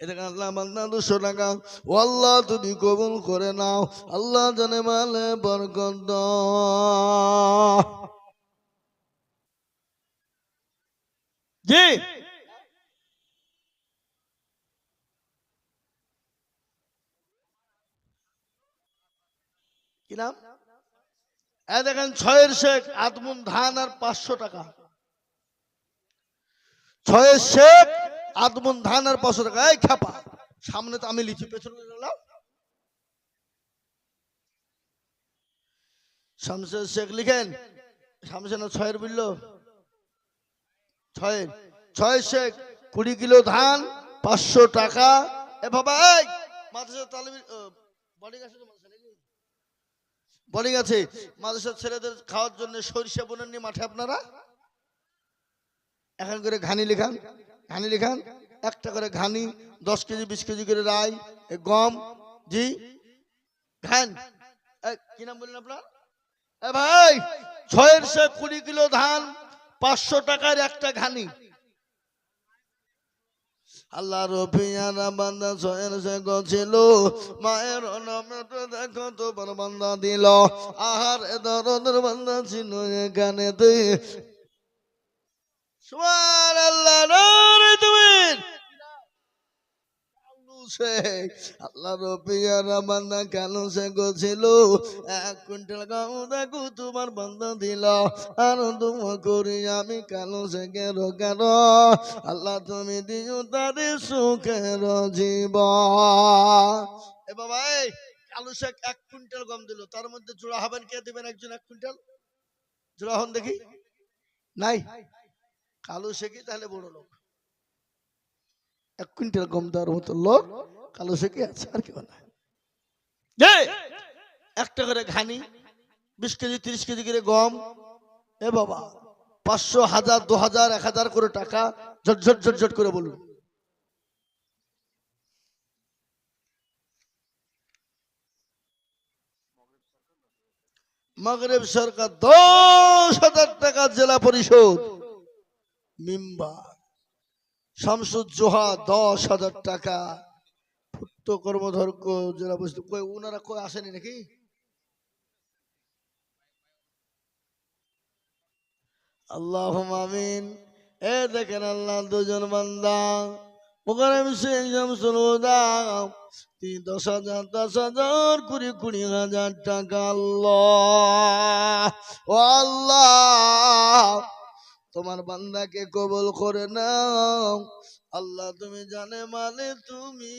এটা আল্লাহ বান্দা 200 টাকা, ও আল্লাহ তুমি কবুল করে নাও, আল্লাহ জানে মালে বরকত দাও। জি কি নাম? দেখেন 6-এর শেখ আদমুন ধান আর 500 টাকা। 6-এর শেখ আদমুন ধান আর 500 টাকা। এই খাপা, সামনে তো আমি লিখি, পেছনে শামসের শেখ লিখেন। শামসের না 6-এর বললো? 6-এর শেখ 20 কিলো ধান 500 টাকা। এ বাবা, এই মাদ্রাসা তালিম বোর্ডিং আছে তো, বোর্ডিং আছে, মাদ্রাসার ছেলেদের খাওয়ার জন্য সরিষা বোনেননি মাঠে আপনারা? এখন করে ঘানি লেখান, ঘানি লেখান, একটা করে ঘানি, 10 কেজি 20 কেজি করে রাই গম। জি ঘান, কি নাম বললেন আপনার? এ ভাই, 6-এর শেখ 20 কিলো ধান 500 টাকার একটা ঘানি। আল্লাহ রবিয়ানা বান্দা 6-এর শেখ ছিল, মায়ের নামে তো দেখো তোমার বান্দা দিল, আহার এ দরদের বান্দা ছিল এখানেতে। সুবহানাল্লাহ, নারে তাকবীর। আল্লাহ রবিয়ানা বান্দা কালো শেখ ছিল, 1 কুইন্টাল গম দেখো তোমার বান্দা দিল, আর দোয়া করি আমি কালো শেখের কেন, আল্লাহ তুমি দিও তাদের সুখের জীবন। এ বাবা, এই কালো শেখ 1 কুইন্টাল গম দিল, তার মধ্যে জোড়া হবেন কে? দিবেন একজন 1 কুইন্টাল, জোড়া হন দেখি। নাই, কালো শেখই তাহলে বড় লোক। 1 কুইন্টাল গম দেওয়ার মতো লোক কালো শেখে আছে, আর কেউ না। একটা করে ঘানি, 20 কেজি 30 কেজি করে গম। এ বাবা, 500 1000 2000 1000 করে টাকা, ঝটঝট ঝটঝট করে বলুন। মাগরিব সরকার 10,000 টাকা জেলা পরিষদ মেম্বার। শামসুজ্জোহা 10,000 টাকা। পূর্ত কর্মধর্ক জেলা পরিষদ, কই ওনারা কই আসেনি নাকি? আল্লাহুম্মা আমিন। এ দেখেন আল্লাহ দুজন বান্দা মুকাররম শেখ শামসুল হুদা 10,000 10,000 20,000 টাকা আল্লাহ ও আল্লাহ তোমার বান্দাকে কবুল করে নাও আল্লাহ তুমি জানে মানে তুমি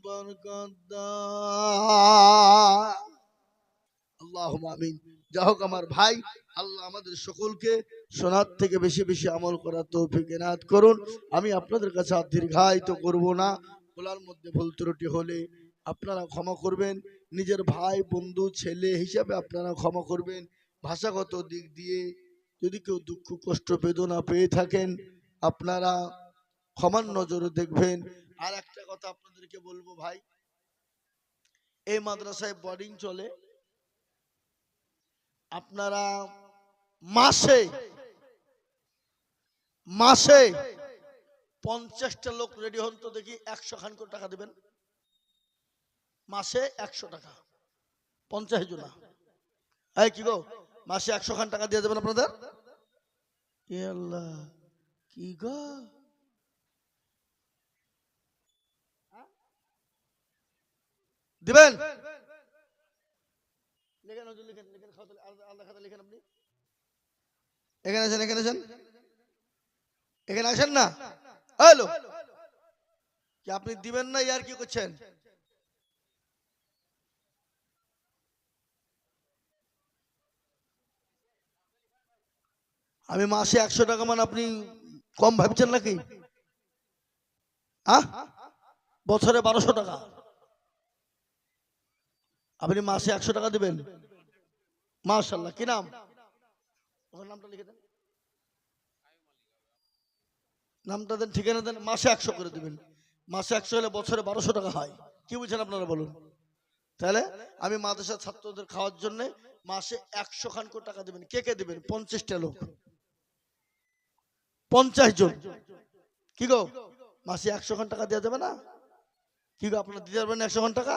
বরকত দাও আল্লাহুম্মা আমিন। যা হোক আমার ভাই আল্লাহ আমাদের সকলকে শোনার থেকে বেশি বেশি আমল করার তৌফিক এনায়েত করুন। আমি আপনাদের কাছে আর দীর্ঘায়িত করব না, বলার মধ্যে ভুল ত্রুটি হলে আপনারা ক্ষমা করবেন, নিজের ভাই বন্ধু ছেলে হিসাবে আপনারা ক্ষমা করবেন। ভাষাগত দিক দিয়ে যদি কেউ দুঃখ কষ্ট বেদনা পেয়ে থাকেন আপনারা ক্ষমার নজরে দেখবেন। আর একটা কথা আপনাদেরকে বলবো ভাই, এই মাদ্রাসায় বোর্ডিং চলে, আপনারা মাসে মাসে 50টা লোক রেডি হন তো দেখি 100 খান করে টাকা দিবেন। মাসে 100 টাকা 50 জন। এই কি গো, মাসে 100 খান টাকা দিয়ে দেবেন আপনাদের? এ আল্লাহ, কি গো দিবেন? লিখেন হুজুর, লিখেন লিখেন, আলাদা খাতা লিখেন। আপনি এখানে আসেন, এখানে আসেন, এখানে আসেন না। হ্যালো, কি আপনি দিবেন না ইয়ার কি করছেন? আমি মাসে 100 টাকা মানে আপনি কম ভাবছেন নাকি? হ্যাঁ, বছরে 1200 টাকা, আপনি মাসে 100 টাকা দিবেন? মাশাআল্লাহ। কি নাম? ওর নামটা লিখে দেন, নামটা দেন, ঠিকানা দেন। মাসে 100 করে দিবেন। মাসে 100 হলে বছরে 1200 টাকা হয়। কি বুঝছেন আপনারা বলুন? তাহলে আমি মাদ্রাসার ছাত্রদের খাওয়ার জন্য মাসে 100 খান করে টাকা দিবেন। কে কে দিবেন? 50টা লোক, 50 জন। কি গো, মাসে 100 খান টাকা দেওয়া যাবে না? কি গো, আপনারা দিতে পারবেন 100 খান টাকা?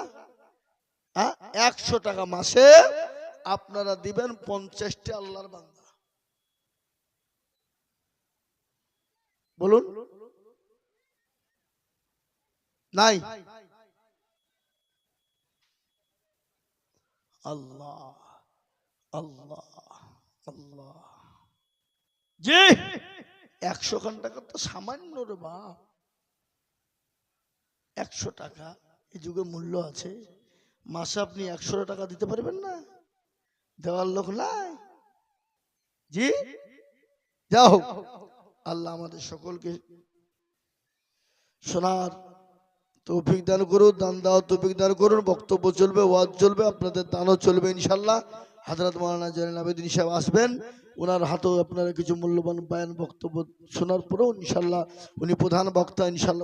হ্যাঁ, 100 টাকা মাসে আপনারা দিবেন 50টা আল্লাহর বান্দা। বলুন নাই? আল্লাহ আল্লাহ আল্লাহ। জি, 100 খান টাকা তো সামান্য রে বাপ। 100 টাকা এই যুগে মূল্য আছে। মাসে আপনি 100 টাকা দিতে পারবেন না? দেওয়ার লোক নাই। জি, যাও, আল্লাহ আমাদের সকলকে শোনার তৌফিক দান করুন, দান দেওয়ার তৌফিক দান করুন। বক্তব্য চলবে, ওয়াজ চলবে, আপনাদের দানও চলবে ইনশাল্লাহ। হযরত মাওলানা জয়নুল আবেদিন সাহেব আসবেন, ওনার হাতেও আপনারা কিছু মূল্যবান বয়ান বক্তব্য শোনার পরেও ইনশাল্লাহ উনি প্রধান বক্তা ইনশাল্লাহ।